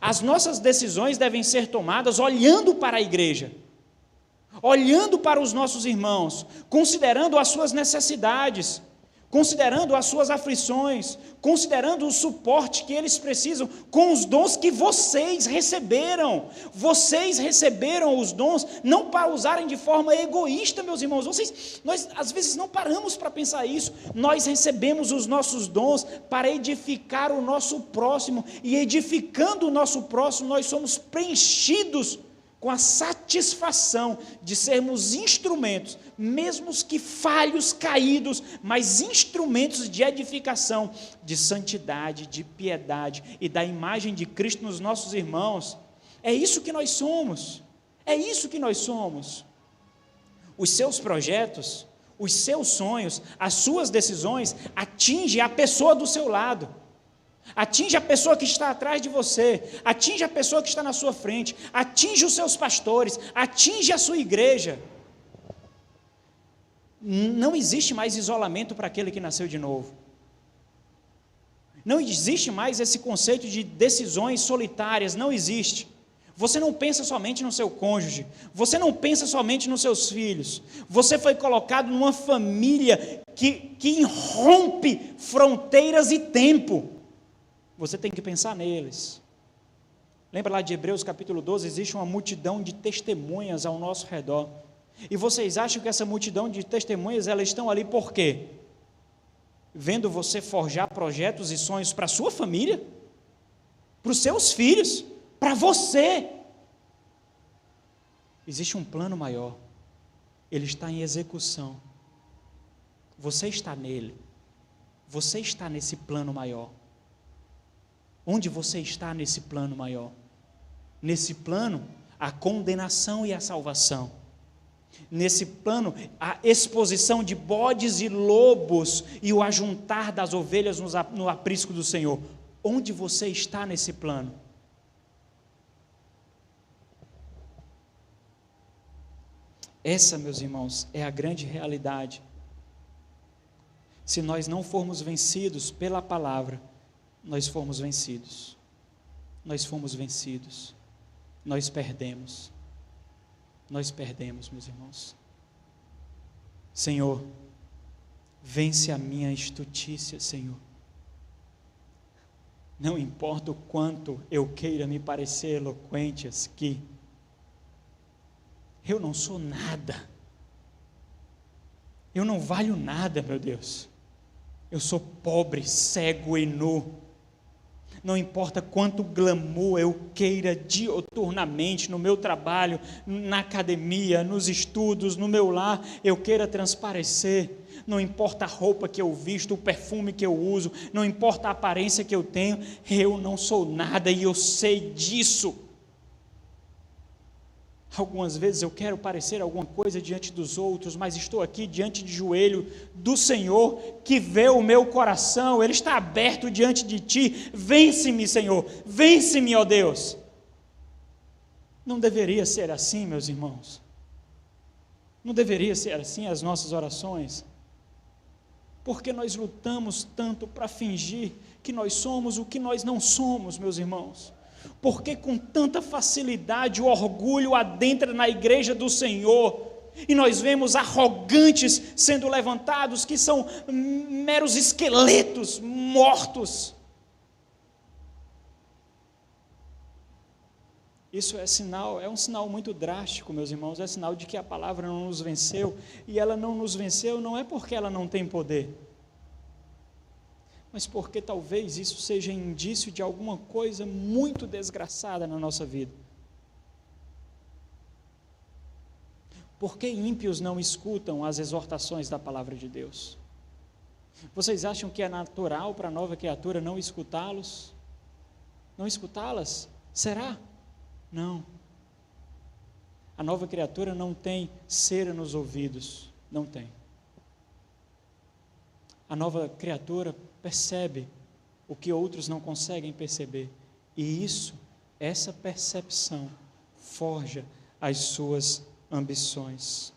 As nossas decisões devem ser tomadas olhando para a igreja, olhando para os nossos irmãos, considerando as suas necessidades, considerando as suas aflições, considerando o suporte que eles precisam com os dons que vocês receberam. Vocês receberam os dons não para usarem de forma egoísta, meus irmãos. Nós às vezes não paramos para pensar isso. Nós recebemos os nossos dons para edificar o nosso próximo, e edificando o nosso próximo, nós somos preenchidos com a satisfação de sermos instrumentos, mesmo que falhos, caídos, mas instrumentos de edificação, de santidade, de piedade e da imagem de Cristo nos nossos irmãos. É isso que nós somos, é isso que nós somos. Os seus projetos, os seus sonhos, as suas decisões atingem a pessoa do seu lado. Atinge a pessoa que está atrás de você, atinge a pessoa que está na sua frente, atinge os seus pastores, atinge a sua igreja. Não existe mais isolamento para aquele que nasceu de novo. Não existe mais esse conceito de decisões solitárias, não existe. Você não pensa somente no seu cônjuge, você não pensa somente nos seus filhos, você foi colocado numa família que irrompe fronteiras e tempo. Você tem que pensar neles. Lembra lá de Hebreus capítulo 12, existe uma multidão de testemunhas ao nosso redor. E vocês acham que essa multidão de testemunhas, elas estão ali por quê? Vendo você forjar projetos e sonhos para a sua família, para os seus filhos, para você. Existe um plano maior. Ele está em execução. Você está nele. Você está nesse plano maior. Onde você está nesse plano maior? Nesse plano, a condenação e a salvação. Nesse plano, a exposição de bodes e lobos e o ajuntar das ovelhas no aprisco do Senhor. Onde você está nesse plano? Essa, meus irmãos, é a grande realidade. Se nós não formos vencidos pela palavra, nós fomos vencidos, nós fomos vencidos, nós perdemos, meus irmãos. Senhor, vence a minha estutícia, Senhor. Não importa o quanto eu queira me parecer eloquente aqui, eu não sou nada, eu não valho nada, meu Deus. Eu sou pobre, cego e nu. Não importa quanto glamour eu queira diuturnamente no meu trabalho, na academia, nos estudos, no meu lar, eu queira transparecer. Não importa a roupa que eu visto, o perfume que eu uso, não importa a aparência que eu tenho, eu não sou nada e eu sei disso. Algumas vezes eu quero parecer alguma coisa diante dos outros, mas estou aqui diante de joelho do Senhor, que vê o meu coração, Ele está aberto diante de Ti. Vence-me, Senhor, vence-me, ó Deus. Não deveria ser assim, meus irmãos. Não deveria ser assim as nossas orações. Porque nós lutamos tanto para fingir que nós somos o que nós não somos, meus irmãos. Porque com tanta facilidade o orgulho adentra na igreja do Senhor, e nós vemos arrogantes sendo levantados, que são meros esqueletos mortos. Isso é um sinal muito drástico, meus irmãos, é sinal de que a palavra não nos venceu, e ela não nos venceu não é porque ela não tem poder, mas porque talvez isso seja indício de alguma coisa muito desgraçada na nossa vida. Por que ímpios não escutam as exortações da palavra de Deus? Vocês acham que é natural para a nova criatura não escutá-los? Não escutá-las? Será? Não. A nova criatura não tem cera nos ouvidos, não tem. A nova criatura percebe o que outros não conseguem perceber, e essa percepção forja as suas ambições.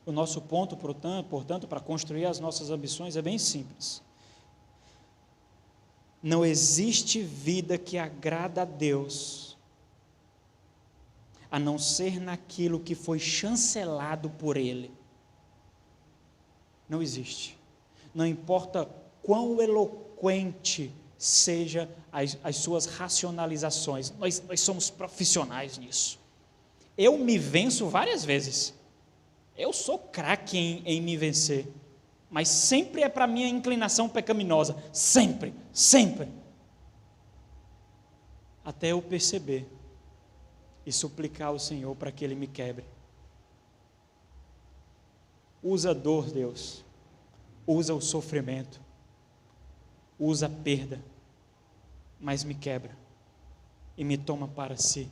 O nosso ponto, portanto, para construir as nossas ambições é bem simples. Não existe vida que agrada a Deus a não ser naquilo que foi chancelado por Ele. Não existe. Não importa quão eloquente seja as suas racionalizações, nós somos profissionais nisso. Eu me venço várias vezes. Eu sou craque em me vencer, mas sempre é para a minha inclinação pecaminosa, sempre, sempre. Até eu perceber e suplicar ao Senhor para que Ele me quebre. Usa a dor, Deus, usa o sofrimento, usa a perda, mas me quebra e me toma para si.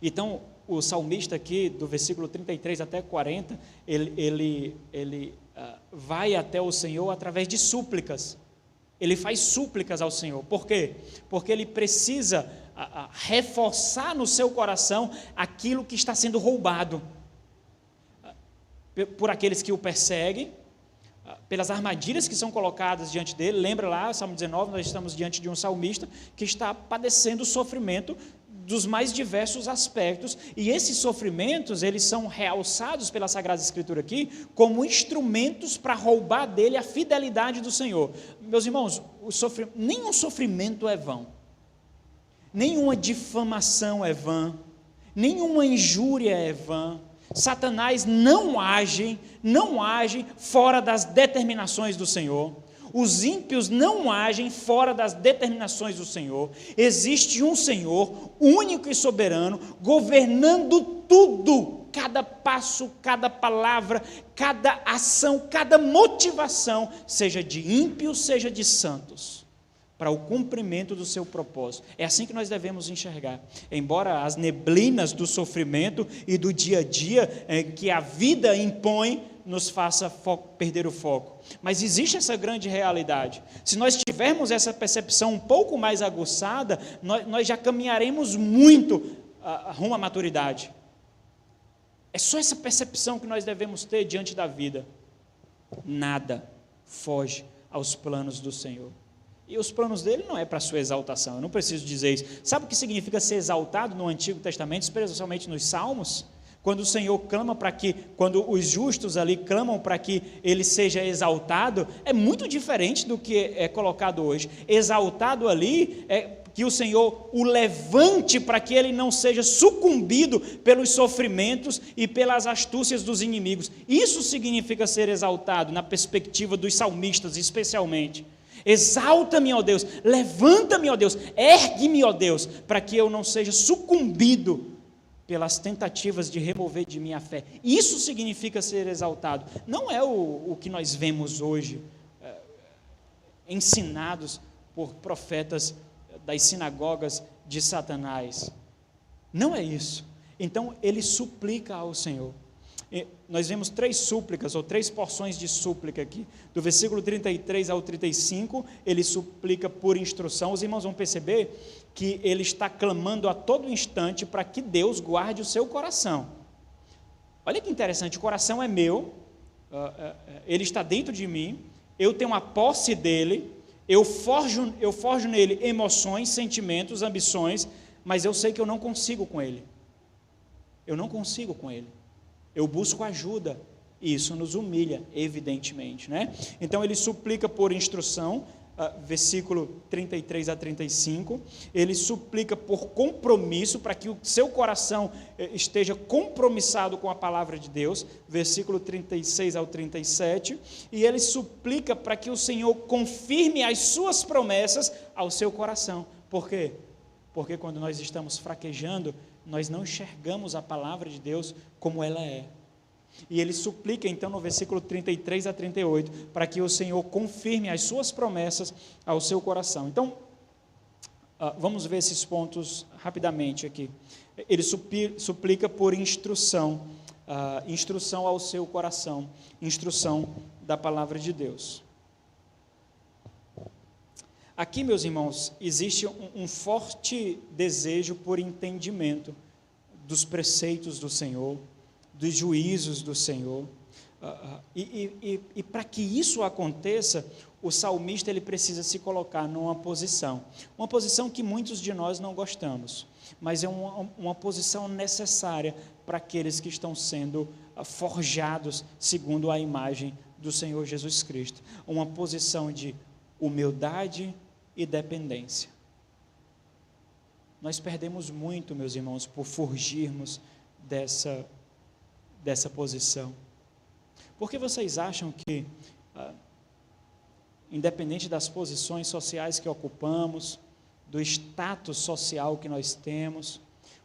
Então, o salmista aqui, do versículo 33 até 40, ele vai até o Senhor através de súplicas. Ele faz súplicas ao Senhor. Por quê? Porque ele precisa reforçar no seu coração aquilo que está sendo roubado por aqueles que o perseguem, pelas armadilhas que são colocadas diante dele. Lembra lá, Salmo 19, nós estamos diante de um salmista que está padecendo sofrimento dos mais diversos aspectos, e esses sofrimentos, eles são realçados pela Sagrada Escritura aqui, como instrumentos para roubar dele a fidelidade do Senhor. Meus irmãos, nenhum sofrimento é vão, nenhuma difamação é vã, nenhuma injúria é vã. Satanás não age fora das determinações do Senhor. Os ímpios não agem fora das determinações do Senhor. Existe um Senhor, único e soberano, governando tudo, cada passo, cada palavra, cada ação, cada motivação, seja de ímpios, seja de santos, para o cumprimento do seu propósito. É assim que nós devemos enxergar. Embora as neblinas do sofrimento e do dia a dia que a vida impõe nos faça perder o foco, mas existe essa grande realidade. Se nós tivermos essa percepção um pouco mais aguçada, nós já caminharemos muito rumo à maturidade. É só essa percepção que nós devemos ter diante da vida. Nada foge aos planos do Senhor. E os planos dele não é para a sua exaltação, eu não preciso dizer isso. Sabe o que significa ser exaltado no Antigo Testamento, especialmente nos Salmos? Quando o Senhor clama quando os justos ali clamam para que ele seja exaltado, é muito diferente do que é colocado hoje. Exaltado ali é que o Senhor o levante para que ele não seja sucumbido pelos sofrimentos e pelas astúcias dos inimigos. Isso significa ser exaltado na perspectiva dos salmistas, especialmente. Exalta-me, ó Deus, levanta-me, ó Deus, ergue-me, ó Deus, para que eu não seja sucumbido pelas tentativas de remover de mim a fé. Isso significa ser exaltado. Não é o que nós vemos hoje, ensinados por profetas das sinagogas de Satanás. Não é isso. Então ele suplica ao Senhor. E nós vemos 3 súplicas, ou 3 porções de súplica aqui. Do versículo 33 ao 35, ele suplica por instrução. Os irmãos vão perceber que ele está clamando a todo instante para que Deus guarde o seu coração. Olha que interessante, o coração é meu, ele está dentro de mim, eu tenho a posse dele, eu forjo nele emoções, sentimentos, ambições, mas eu sei que eu não consigo com ele. Eu não consigo com ele. Eu busco ajuda, e isso nos humilha, evidentemente, né? Então ele suplica por instrução, versículo 33 a 35, ele suplica por compromisso, para que o seu coração esteja compromissado com a palavra de Deus, versículo 36 ao 37, e ele suplica para que o Senhor confirme as suas promessas ao seu coração. Por quê? Porque quando nós estamos fraquejando, nós não enxergamos a palavra de Deus como ela é. E ele suplica então no versículo 33 a 38, para que o Senhor confirme as suas promessas ao seu coração. Então, vamos ver esses pontos rapidamente aqui. Ele suplica por instrução, instrução ao seu coração, instrução da palavra de Deus. Aqui, meus irmãos, existe um forte desejo por entendimento dos preceitos do Senhor, dos juízos do Senhor, e para que isso aconteça, o salmista ele precisa se colocar numa posição que muitos de nós não gostamos, mas é uma posição necessária para aqueles que estão sendo forjados segundo a imagem do Senhor Jesus Cristo, uma posição de humildade e dependência. Nós perdemos muito, meus irmãos, por fugirmos dessa posição. Por que vocês acham que, independente das posições sociais que ocupamos, do status social que nós temos,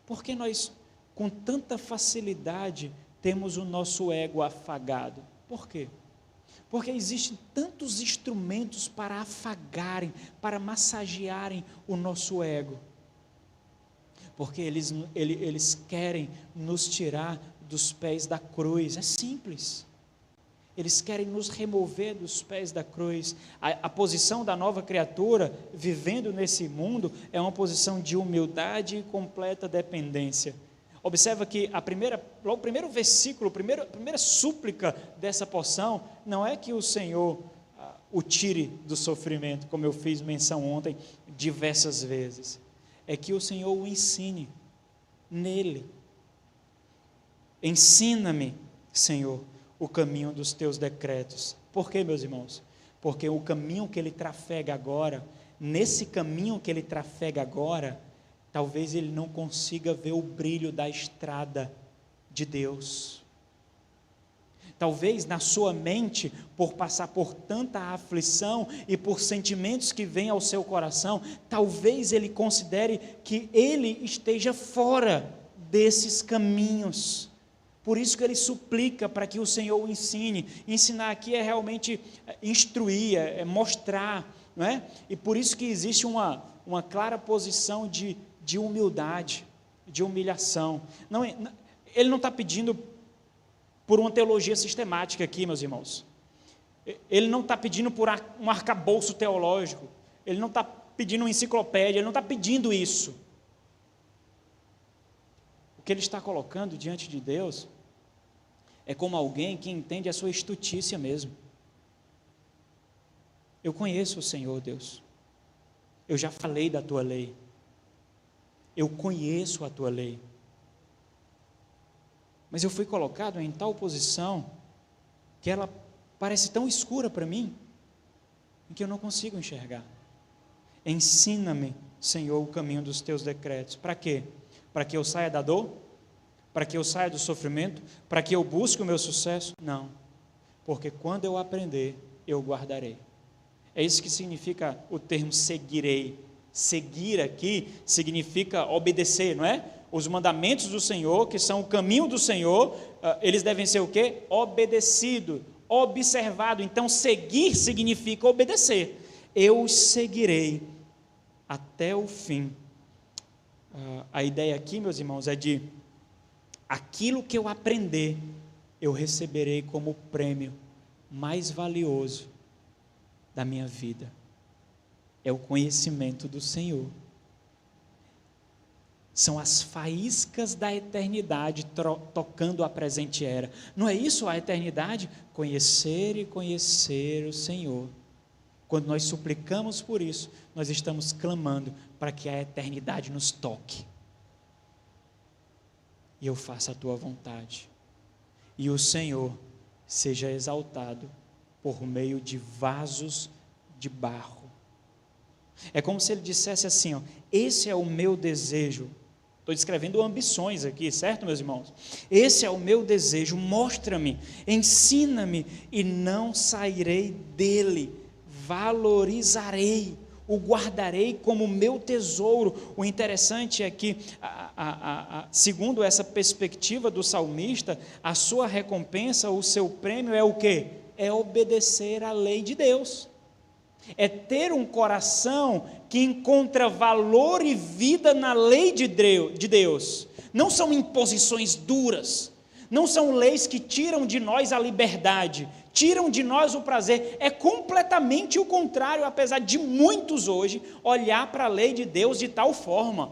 por que nós, com tanta facilidade, temos o nosso ego afagado? Por quê? Porque existem tantos instrumentos para afagarem, para massagearem o nosso ego. Porque eles querem nos tirar dos pés da cruz. É simples. Eles querem nos remover dos pés da cruz. A posição da nova criatura, vivendo nesse mundo, é uma posição de humildade e completa dependência. Observa que logo o primeiro versículo, a primeira súplica dessa porção, não é que o Senhor o tire do sofrimento, como eu fiz menção ontem diversas vezes. É que o Senhor o ensine nele. Ensina-me, Senhor, o caminho dos teus decretos. Por quê, meus irmãos? Porque o caminho que ele trafega agora, nesse caminho que ele trafega agora, talvez ele não consiga ver o brilho da estrada de Deus. Talvez na sua mente, por passar por tanta aflição e por sentimentos que vêm ao seu coração, talvez ele considere que ele esteja fora desses caminhos. Por isso que ele suplica para que o Senhor o ensine. Ensinar aqui é realmente instruir, é mostrar, não é? E por isso que existe uma clara posição de humildade, de humilhação. Ele não está pedindo por uma teologia sistemática aqui, meus irmãos. Ele não está pedindo por um arcabouço teológico. Ele não está pedindo uma enciclopédia, ele não está pedindo isso. O que ele está colocando diante de Deus é como alguém que entende a sua estutícia mesmo. Eu conheço o Senhor, Deus. Eu já falei da tua lei. Eu conheço a tua lei. Mas eu fui colocado em tal posição que ela parece tão escura para mim, em que eu não consigo enxergar. Ensina-me, Senhor, o caminho dos teus decretos. Para quê? Para que eu saia da dor? Para que eu saia do sofrimento? Para que eu busque o meu sucesso? Não. Porque quando eu aprender, eu guardarei. É isso que significa o termo seguirei. Seguir aqui significa obedecer, não é? Os mandamentos do Senhor, que são o caminho do Senhor, eles devem ser o quê? Obedecido, observado. Então, seguir significa obedecer. Eu os seguirei até o fim. A ideia aqui, meus irmãos, é de aquilo que eu aprender, eu receberei como prêmio mais valioso da minha vida. É o conhecimento do Senhor. São as faíscas da eternidade tocando a presente era. Não é isso a eternidade? Conhecer e conhecer o Senhor. Quando nós suplicamos por isso, nós estamos clamando para que a eternidade nos toque. E eu faça a tua vontade. E o Senhor seja exaltado por meio de vasos de barro. É como se ele dissesse assim, ó, esse é o meu desejo. Estou descrevendo ambições aqui, certo, meus irmãos? Esse é o meu desejo, mostra-me, ensina-me, e não sairei dele, valorizarei, o guardarei como meu tesouro. O interessante é que, segundo essa perspectiva do salmista, a sua recompensa, o seu prêmio é o quê? É obedecer à lei de Deus. É ter um coração que encontra valor e vida na lei de Deus. Não são imposições duras, não são leis que tiram de nós a liberdade, tiram de nós o prazer. É completamente o contrário, apesar de muitos hoje olhar para a lei de Deus de tal forma.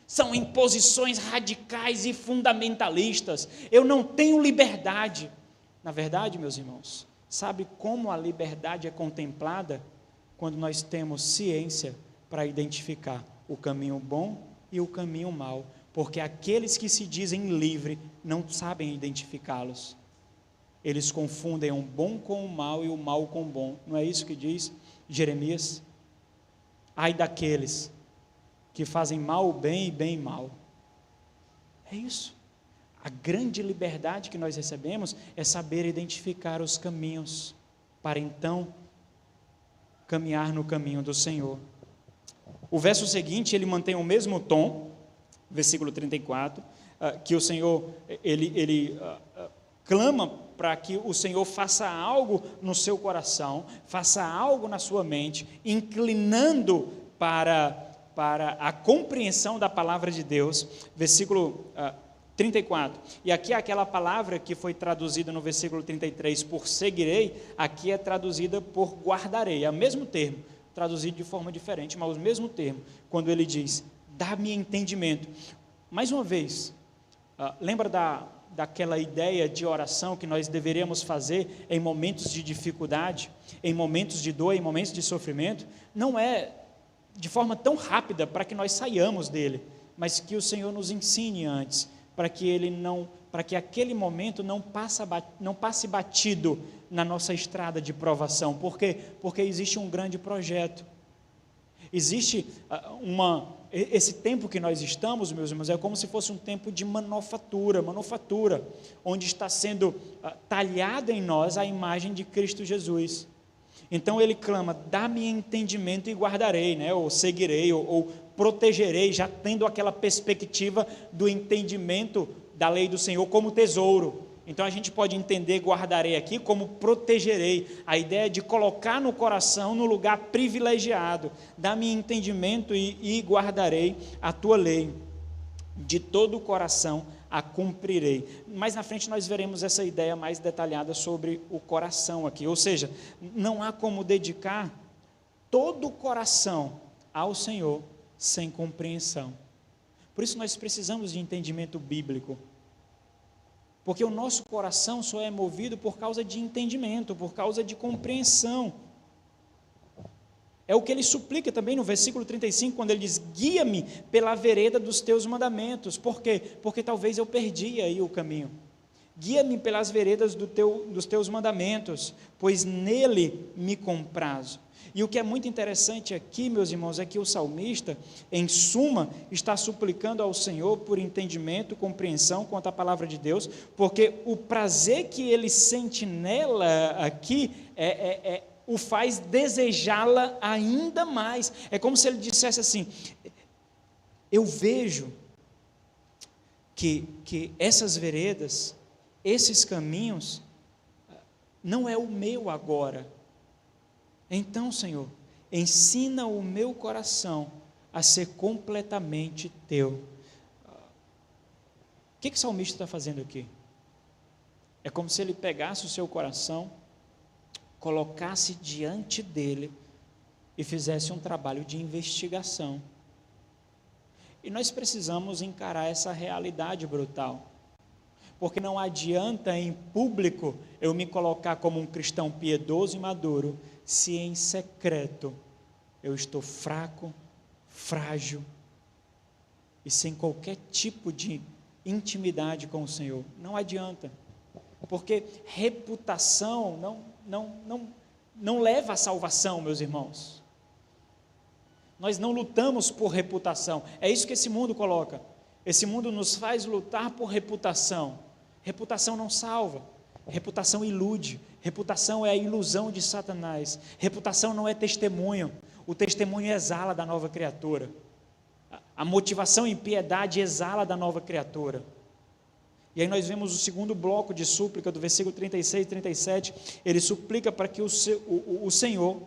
São imposições radicais e fundamentalistas. Eu não tenho liberdade. Na verdade, meus irmãos, sabe como a liberdade é contemplada? Quando nós temos ciência para identificar o caminho bom e o caminho mau, porque aqueles que se dizem livres não sabem identificá-los. Eles confundem o bom com o mal e o mal com o bom. Não é isso que diz Jeremias? Ai daqueles que fazem mal o bem e bem o mal. É isso. A grande liberdade que nós recebemos é saber identificar os caminhos, para então caminhar no caminho do Senhor. O verso seguinte, ele mantém o mesmo tom, versículo 34, que o Senhor, ele clama para que o Senhor faça algo no seu coração, faça algo na sua mente, inclinando para a compreensão da palavra de Deus. Versículo 34, e aqui aquela palavra que foi traduzida no versículo 33 por seguirei, aqui é traduzida por guardarei, é o mesmo termo, traduzido de forma diferente, mas o mesmo termo, quando ele diz, dá-me entendimento. Mais uma vez, lembra daquela ideia de oração que nós deveríamos fazer em momentos de dificuldade, em momentos de dor, em momentos de sofrimento? Não é de forma tão rápida para que nós saiamos dele, mas que o Senhor nos ensine antes, para que aquele momento não passe batido na nossa estrada de provação. Por quê? Porque existe um grande projeto. Existe esse tempo que nós estamos, meus irmãos, é como se fosse um tempo de manufatura, onde está sendo talhada em nós a imagem de Cristo Jesus. Então ele clama, dá-me entendimento e guardarei, né? Ou seguirei, ou protegerei, já tendo aquela perspectiva do entendimento da lei do Senhor como tesouro. Então a gente pode entender guardarei aqui como protegerei, a ideia de colocar no coração no lugar privilegiado, dá-me entendimento e guardarei a tua lei, de todo o coração a cumprirei. Mais na frente nós veremos essa ideia mais detalhada sobre o coração aqui, ou seja, não há como dedicar todo o coração ao Senhor sem compreensão. Por isso nós precisamos de entendimento bíblico, porque o nosso coração só é movido por causa de entendimento, por causa de compreensão. É o que ele suplica também no versículo 35, quando ele diz, guia-me pela vereda dos teus mandamentos. Por quê? Porque talvez eu perdi aí o caminho. Guia-me pelas veredas dos teus mandamentos, pois nele me comprazo. E o que é muito interessante aqui, meus irmãos, é que o salmista, em suma, está suplicando ao Senhor por entendimento, compreensão quanto à palavra de Deus, porque o prazer que ele sente nela aqui o faz desejá-la ainda mais. É como se ele dissesse assim, eu vejo que essas veredas, esses caminhos, não é o meu agora. Então, Senhor, ensina o meu coração a ser completamente teu. O que o salmista está fazendo aqui? É como se ele pegasse o seu coração, colocasse diante dele e fizesse um trabalho de investigação. E nós precisamos encarar essa realidade brutal, porque não adianta em público eu me colocar como um cristão piedoso e maduro, se em secreto eu estou fraco, frágil e sem qualquer tipo de intimidade com o Senhor. Não adianta, porque reputação não leva à salvação, meus irmãos. Nós não lutamos por reputação, é isso que esse mundo coloca. Esse mundo nos faz lutar por reputação. Reputação não salva, reputação ilude, reputação é a ilusão de Satanás, reputação não é testemunho, o testemunho exala da nova criatura, a motivação em piedade exala da nova criatura. E aí nós vemos o segundo bloco de súplica, do versículo 36 e 37, ele suplica para que o Senhor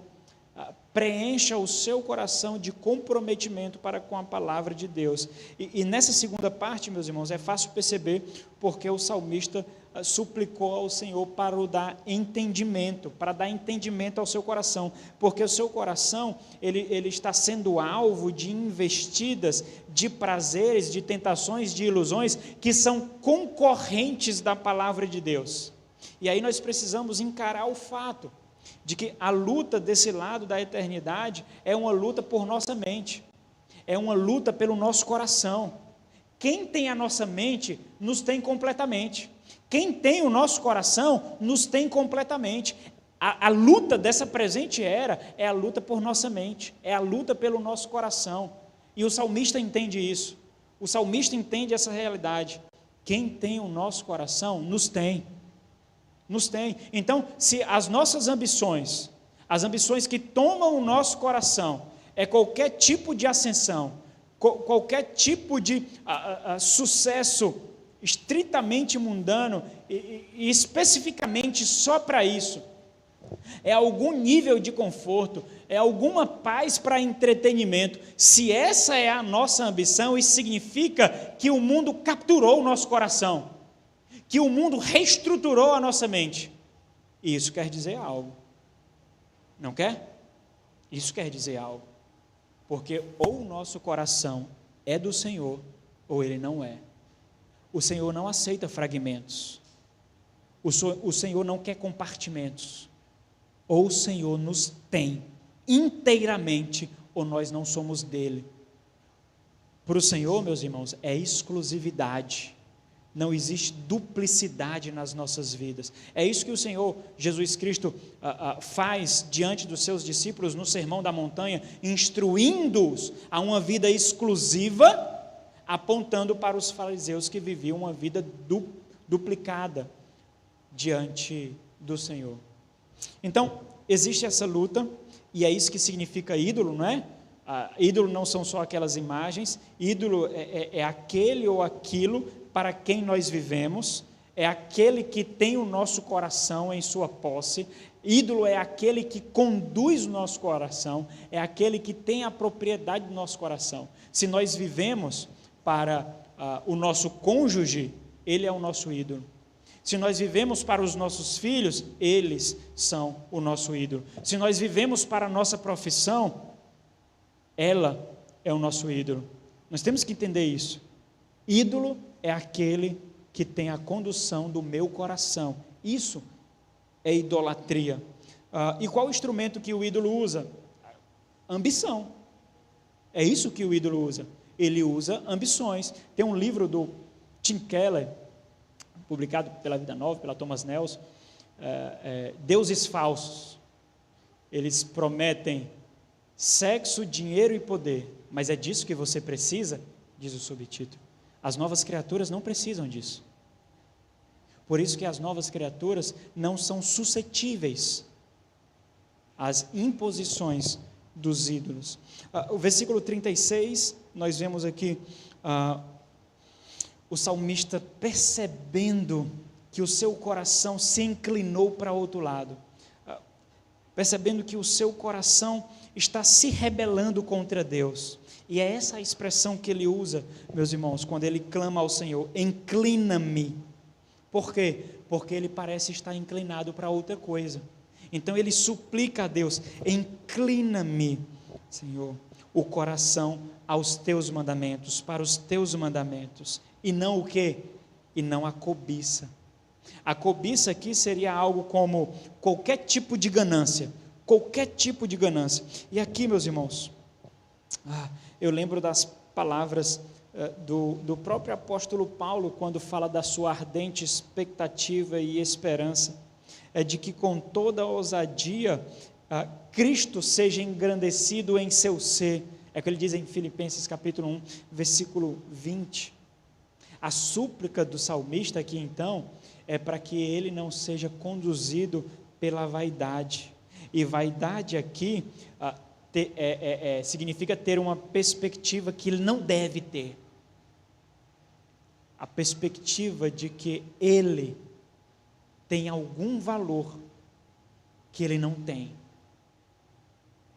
preencha o seu coração de comprometimento para com a palavra de Deus. E nessa segunda parte, meus irmãos, é fácil perceber porque o salmista suplicou ao Senhor para o dar entendimento, para dar entendimento ao seu coração, porque o seu coração, ele está sendo alvo de investidas, de prazeres, de tentações, de ilusões, que são concorrentes da palavra de Deus. E aí nós precisamos encarar o fato de que a luta desse lado da eternidade é uma luta por nossa mente, é uma luta pelo nosso coração. Quem tem a nossa mente, nos tem completamente. Quem tem o nosso coração, nos tem completamente. A luta dessa presente era é a luta por nossa mente, é a luta pelo nosso coração. E o salmista entende isso, o salmista entende essa realidade. Quem tem o nosso coração, nos tem. Nos tem. Então, se as nossas ambições, as ambições que tomam o nosso coração, é qualquer tipo de ascensão, qualquer tipo de sucesso estritamente mundano, e especificamente só para isso, é algum nível de conforto, é alguma paz para entretenimento, se essa é a nossa ambição, isso significa que o mundo capturou o nosso coração, que o mundo reestruturou a nossa mente. E isso quer dizer algo. Não quer? Isso quer dizer algo. Porque ou o nosso coração é do Senhor, ou ele não é. O Senhor não aceita fragmentos. O Senhor não quer compartimentos. Ou o Senhor nos tem inteiramente, ou nós não somos dele. Para o Senhor, meus irmãos, é exclusividade. Não existe duplicidade nas nossas vidas. É isso que o Senhor Jesus Cristo faz diante dos seus discípulos no Sermão da Montanha, instruindo-os a uma vida exclusiva, apontando para os fariseus que viviam uma vida duplicada diante do Senhor. Então, existe essa luta, e é isso que significa ídolo, não é? Ídolo não são só aquelas imagens, ídolo é aquele ou aquilo para quem nós vivemos, é aquele que tem o nosso coração em sua posse. Ídolo é aquele que conduz o nosso coração, é aquele que tem a propriedade do nosso coração. Se nós vivemos para o nosso cônjuge, ele é o nosso ídolo. Se nós vivemos para os nossos filhos, eles são o nosso ídolo. Se nós vivemos para a nossa profissão, ela é o nosso ídolo. Nós temos que entender isso. Ídolo é aquele que tem a condução do meu coração. Isso é idolatria. E qual o instrumento que o ídolo usa? Ambição. É isso que o ídolo usa. Ele usa ambições. Tem um livro do Tim Keller, publicado pela Vida Nova, pela Thomas Nelson, Deuses Falsos. Eles prometem sexo, dinheiro e poder, mas é disso que você precisa, diz o subtítulo. As novas criaturas não precisam disso. Por isso que as novas criaturas não são suscetíveis às imposições dos ídolos. O versículo 36, nós vemos aqui o salmista percebendo que o seu coração se inclinou para outro lado, percebendo que o seu coração está se rebelando contra Deus. E é essa a expressão que ele usa, meus irmãos, quando ele clama ao Senhor: inclina-me. Por quê? Porque ele parece estar inclinado para outra coisa. Então ele suplica a Deus: inclina-me, Senhor, o coração aos teus mandamentos, para os teus mandamentos, e não o quê? E não a cobiça. A cobiça aqui seria algo como qualquer tipo de ganância, qualquer tipo de ganância. E aqui, meus irmãos, eu lembro das palavras do próprio apóstolo Paulo, quando fala da sua ardente expectativa e esperança, de que com toda ousadia Cristo seja engrandecido em seu ser. É o que ele diz em Filipenses capítulo 1, versículo 20. A súplica do salmista aqui então é para que ele não seja conduzido pela vaidade. E vaidade aqui significa ter uma perspectiva que ele não deve ter. A perspectiva de que ele tem algum valor que ele não tem.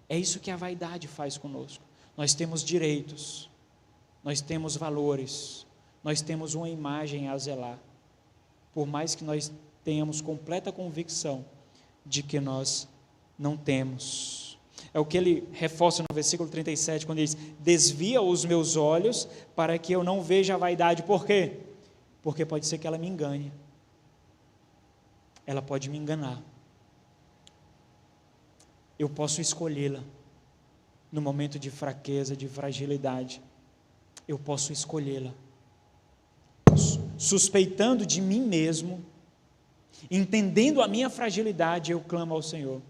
É isso que a vaidade faz conosco. Nós temos direitos, nós temos valores, nós temos uma imagem a zelar, por mais que nós tenhamos completa convicção de que nós não temos. É o que ele reforça no versículo 37, quando ele diz: desvia os meus olhos para que eu não veja a vaidade. Por quê? Porque pode ser que ela me engane. Ela pode me enganar. Eu posso escolhê-la no momento de fraqueza, de fragilidade. Eu posso escolhê-la. Suspeitando de mim mesmo, entendendo a minha fragilidade, eu clamo ao Senhor: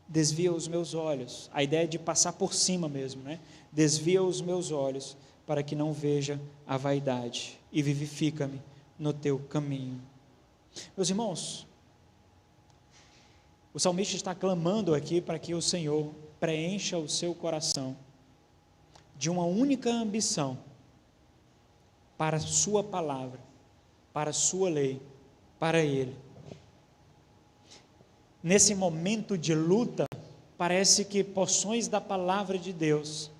desvia os meus olhos. A ideia é de passar por cima mesmo, né? Desvia os meus olhos para que não veja a vaidade, e vivifica-me no teu caminho. Meus irmãos, o salmista está clamando aqui para que o Senhor preencha o seu coração de uma única ambição: para a sua palavra, para a sua lei, para Ele. Nesse momento de luta, parece que porções da palavra de Deus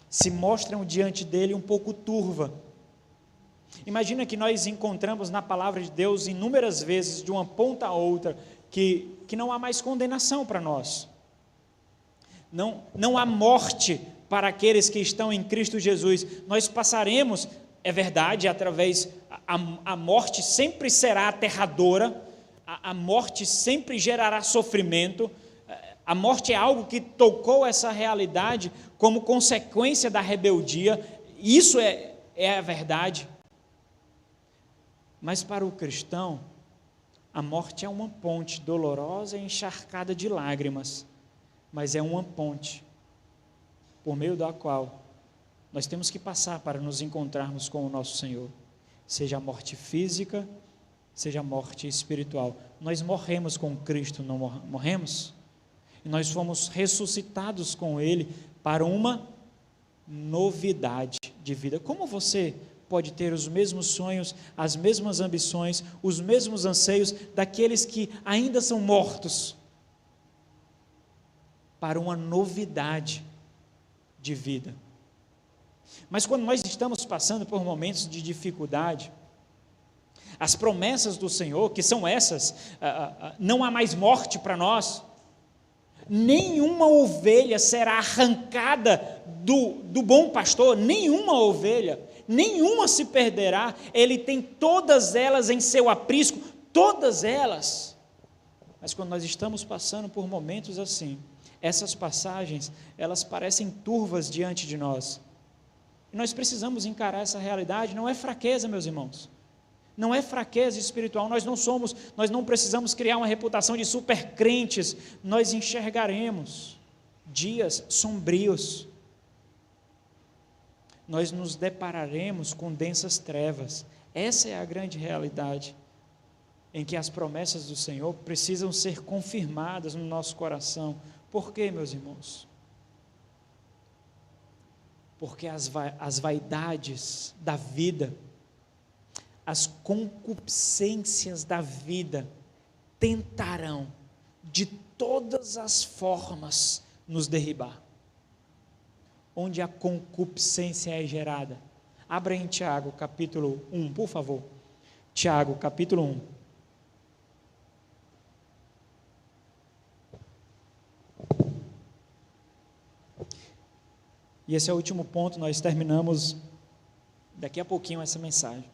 se mostram diante dele um pouco turva. Imagina que nós encontramos na palavra de Deus inúmeras vezes, de uma ponta a outra, que não há mais condenação para nós. Não há morte para aqueles que estão em Cristo Jesus. Nós passaremos, é verdade, a morte sempre será aterradora, a morte sempre gerará sofrimento. A morte é algo que tocou essa realidade como consequência da rebeldia. Isso é a verdade. Mas para o cristão, a morte é uma ponte dolorosa e encharcada de lágrimas, mas é uma ponte por meio da qual nós temos que passar para nos encontrarmos com o nosso Senhor, seja a morte física, seja a morte espiritual. Nós morremos com Cristo, não morremos? E nós fomos ressuscitados com Ele para uma novidade de vida. Como você pode ter os mesmos sonhos, as mesmas ambições, os mesmos anseios daqueles que ainda são mortos, para uma novidade de vida? Mas quando nós estamos passando por momentos de dificuldade, as promessas do Senhor, que são essas, não há mais morte para nós, nenhuma ovelha será arrancada do bom pastor, nenhuma ovelha, nenhuma se perderá. Ele tem todas elas em seu aprisco, todas elas. Mas quando nós estamos passando por momentos assim, essas passagens, elas parecem turvas diante de nós, e nós precisamos encarar essa realidade. Não é fraqueza, meus irmãos, não é fraqueza espiritual. Nós não precisamos criar uma reputação de super crentes. Nós enxergaremos dias sombrios, nós nos depararemos com densas trevas. Essa é a grande realidade, em que as promessas do Senhor precisam ser confirmadas no nosso coração. Por quê, meus irmãos? Porque as vaidades da vida, as concupiscências da vida tentarão de todas as formas nos derribar. onde a concupiscência é gerada. Abra em Tiago, capítulo 1, por favor. Tiago, capítulo 1. E esse é o último ponto, nós terminamos daqui a pouquinho essa mensagem.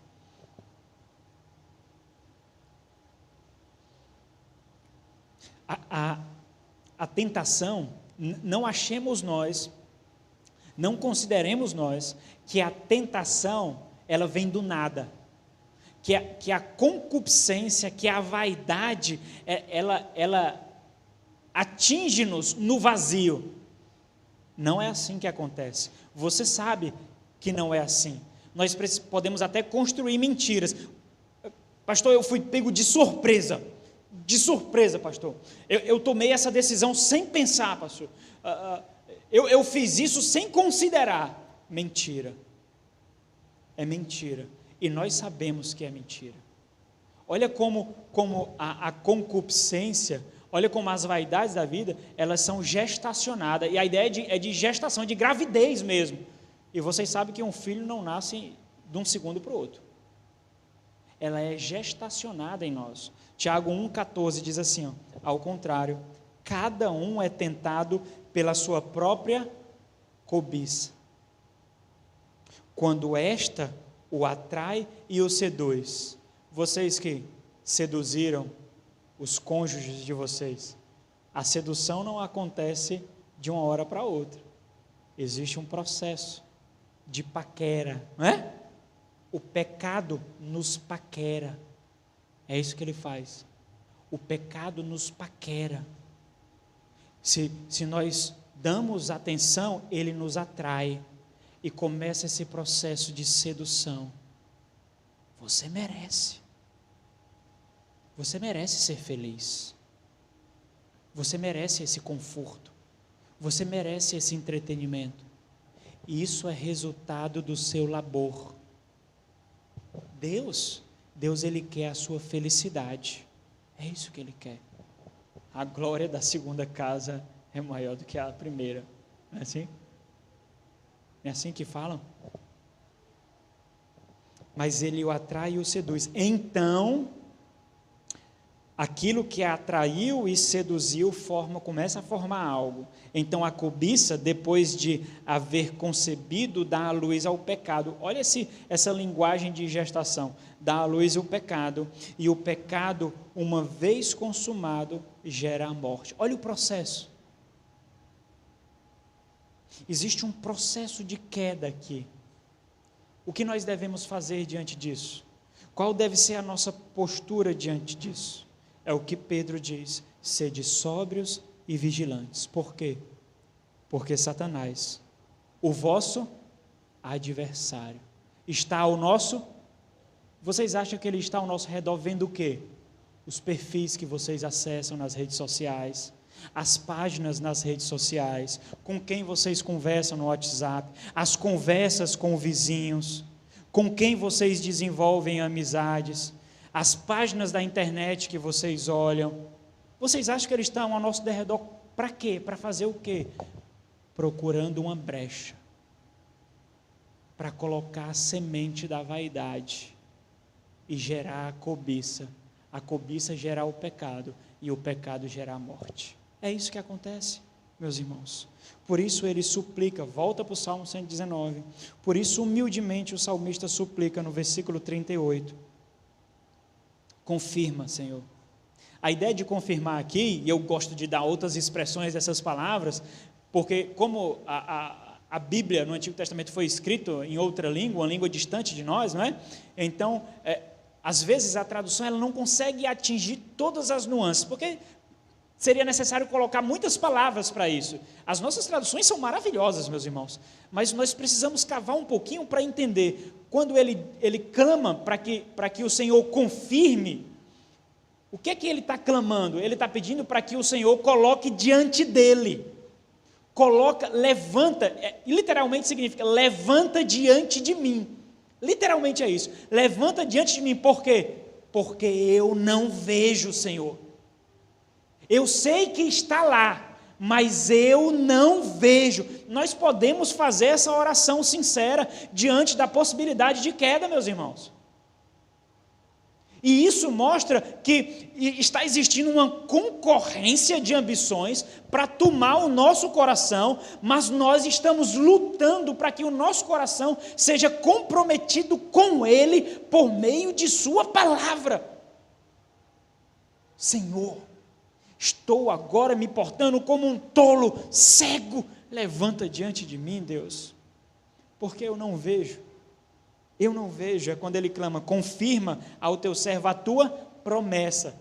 A tentação, não achemos nós, não consideremos nós, que a tentação, ela vem do nada, que a concupiscência, que a vaidade, ela atinge-nos no vazio. Não é assim que acontece. Você sabe que não é assim. Nós podemos até construir mentiras. Pastor, eu fui pego de surpresa, pastor. Eu tomei essa decisão sem pensar, pastor. Eu fiz isso sem considerar. Mentira. É mentira. E nós sabemos que é mentira. Olha como a concupiscência, olha como as vaidades da vida, elas são gestacionadas. E a ideia é de gestação, de gravidez mesmo. E vocês sabem que um filho não nasce de um segundo para o outro. Ela é gestacionada em nós. Tiago 1,14 diz assim, ao contrário, cada um é tentado pela sua própria cobiça, quando esta o atrai e o seduz. Vocês que seduziram os cônjuges de vocês, a sedução não acontece de uma hora para outra, existe um processo de paquera, não é? O pecado nos paquera, é isso que ele faz, o pecado nos paquera. Se nós damos atenção, ele nos atrai, e começa esse processo de sedução. Você merece ser feliz, você merece esse conforto, você merece esse entretenimento, e isso é resultado do seu labor. Deus ele quer a sua felicidade, é isso que ele quer. A glória da segunda casa é maior do que a primeira, não é assim? Não é assim que falam? Mas ele o atrai e o seduz. Então, aquilo que atraiu e seduziu começa a formar algo. Então a cobiça, depois de haver concebido, dá a luz ao pecado. Olha essa linguagem de gestação. Dá a luz ao pecado, e o pecado, uma vez consumado, gera a morte. Olha o processo. Existe um processo de queda aqui. O que nós devemos fazer diante disso? Qual deve ser a nossa postura diante disso? É o que Pedro diz: sede sóbrios e vigilantes. Por quê? Porque Satanás, o vosso adversário, está ao nosso... Vocês acham que ele está ao nosso redor vendo o quê? Os perfis que vocês acessam nas redes sociais, as páginas nas redes sociais, com quem vocês conversam no WhatsApp, as conversas com vizinhos, com quem vocês desenvolvem amizades, as páginas da internet que vocês olham. Vocês acham que eles estão ao nosso derredor para quê? Para fazer o quê? Procurando uma brecha, para colocar a semente da vaidade e gerar a cobiça gerar o pecado, e o pecado gerar a morte. É isso que acontece, meus irmãos. Por isso ele suplica, volta para o Salmo 119, por isso humildemente o salmista suplica no versículo 38, confirma, Senhor. A ideia de confirmar aqui, e eu gosto de dar outras expressões dessas palavras, porque como a Bíblia no Antigo Testamento foi escrito em outra língua, uma língua distante de nós, não é? Então, às vezes a tradução ela não consegue atingir todas as nuances, porque seria necessário colocar muitas palavras para isso. As nossas traduções são maravilhosas, meus irmãos, mas nós precisamos cavar um pouquinho para entender. Quando ele clama para que o Senhor confirme, o que é que ele está clamando? Ele está pedindo para que o Senhor coloque diante dele. Levanta, literalmente significa, levanta diante de mim. Literalmente é isso. Levanta diante de mim, por quê? Porque eu não vejo o Senhor. Eu sei que está lá, mas eu não vejo. Nós podemos fazer essa oração sincera diante da possibilidade de queda, meus irmãos. E isso mostra que está existindo uma concorrência de ambições para tomar o nosso coração, mas nós estamos lutando para que o nosso coração seja comprometido com Ele por meio de Sua palavra. Senhor, estou agora me portando como um tolo, cego. Levanta diante de mim, Deus, porque eu não vejo. Eu não vejo, é quando ele clama, confirma ao teu servo a tua promessa.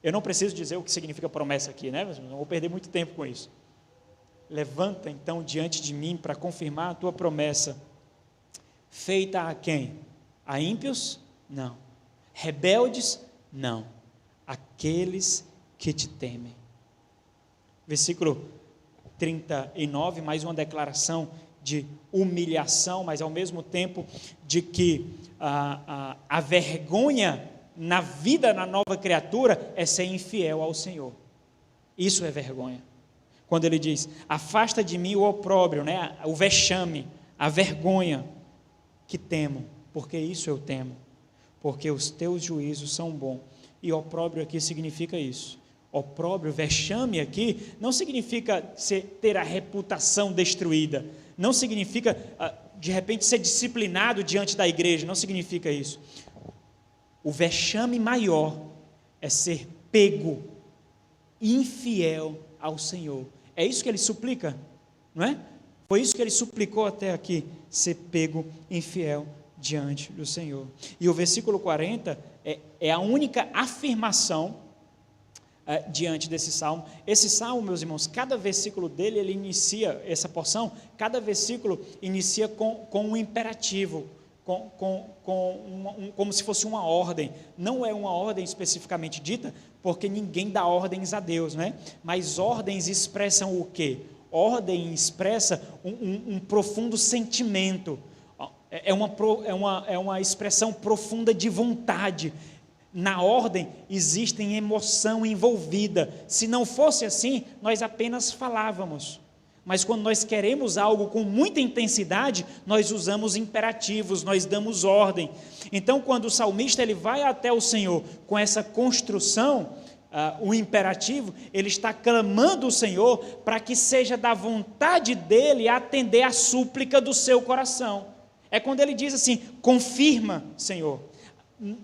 Eu não preciso dizer o que significa promessa aqui, né? Não vou perder muito tempo com isso. Levanta então diante de mim para confirmar a tua promessa. Feita a quem? A ímpios? Não. Rebeldes? Não. Aqueles que te temem. Versículo 39, mais uma declaração de humilhação, mas ao mesmo tempo de que a vergonha na vida da nova criatura é ser infiel ao Senhor. Isso é vergonha. Quando ele diz, afasta de mim o opróbrio, né? O vexame, a vergonha que temo, porque isso eu temo, porque os teus juízos são bons. E opróbrio aqui significa isso. Opróbrio, vexame aqui, não significa ter a reputação destruída, não significa, de repente, ser disciplinado diante da igreja, não significa isso. O vexame maior é ser pego, infiel ao Senhor. É isso que ele suplica, não é? Foi isso que ele suplicou até aqui, ser pego, infiel diante do Senhor. E o versículo 40 é a única afirmação diante desse salmo. Esse salmo, meus irmãos, cada versículo dele, ele inicia, essa porção, cada versículo inicia com um imperativo, como se fosse uma ordem. Não é uma ordem especificamente dita, porque ninguém dá ordens a Deus, né? Mas ordens expressam o quê? Ordem expressa um profundo sentimento, é uma expressão profunda de vontade. Na ordem existe emoção envolvida. Se não fosse assim, nós apenas falávamos. Mas quando nós queremos algo com muita intensidade, nós usamos imperativos, nós damos ordem. Então, quando o salmista ele vai até o Senhor com essa construção, o imperativo, ele está clamando o Senhor para que seja da vontade dele atender a súplica do seu coração. É quando ele diz assim, confirma, Senhor.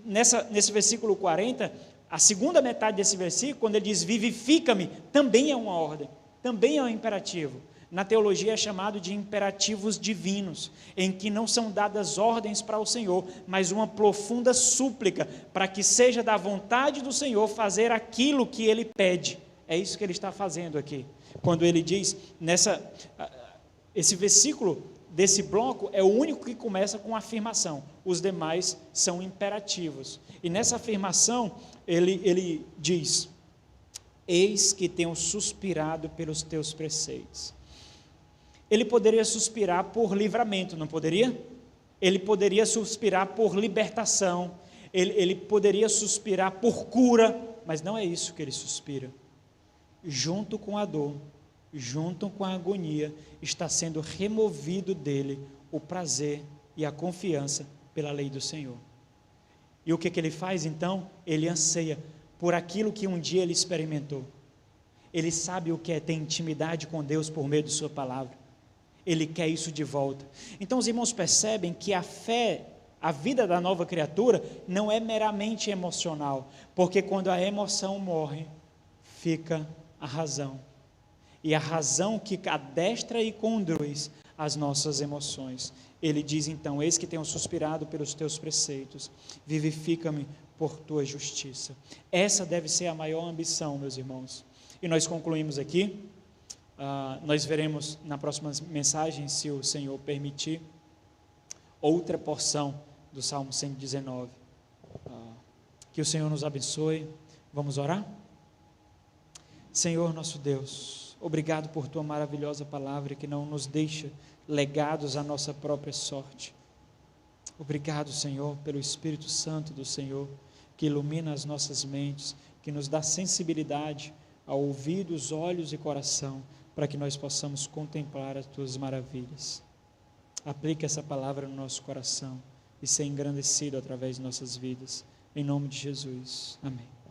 Nesse versículo 40, a segunda metade desse versículo, quando ele diz vivifica-me, também é uma ordem, também é um imperativo. Na teologia é chamado de imperativos divinos, em que não são dadas ordens para o Senhor, mas uma profunda súplica para que seja da vontade do Senhor fazer aquilo que ele pede. É isso que ele está fazendo aqui. Quando ele diz, esse versículo desse bloco é o único que começa com afirmação, os demais são imperativos. E nessa afirmação ele diz, eis que tenho suspirado pelos teus preceitos. Ele poderia suspirar por livramento, não poderia? Ele poderia suspirar por libertação, ele poderia suspirar por cura, mas não é isso que ele suspira. Junto com a dor, junto com a agonia, está sendo removido dele o prazer e a confiança pela lei do Senhor. E o que ele faz então? Ele anseia por aquilo que um dia ele experimentou. Ele sabe o que é ter intimidade com Deus por meio de sua palavra. Ele quer isso de volta. Então os irmãos percebem que a fé, a vida da nova criatura não é meramente emocional, porque quando a emoção morre, fica a razão. E a razão que adestra e conduz as nossas emoções. Ele diz então, eis que tenho suspirado pelos teus preceitos, vivifica-me por tua justiça. Essa deve ser a maior ambição, meus irmãos. E nós concluímos aqui, nós veremos na próxima mensagem, se o Senhor permitir, outra porção do Salmo 119. Que o Senhor nos abençoe. Vamos orar? Senhor nosso Deus, obrigado por tua maravilhosa palavra que não nos deixa legados à nossa própria sorte. Obrigado, Senhor, pelo Espírito Santo do Senhor, que ilumina as nossas mentes, que nos dá sensibilidade a ouvidos, olhos e coração, para que nós possamos contemplar as tuas maravilhas. Aplique essa palavra no nosso coração e ser engrandecido através de nossas vidas. Em nome de Jesus. Amém.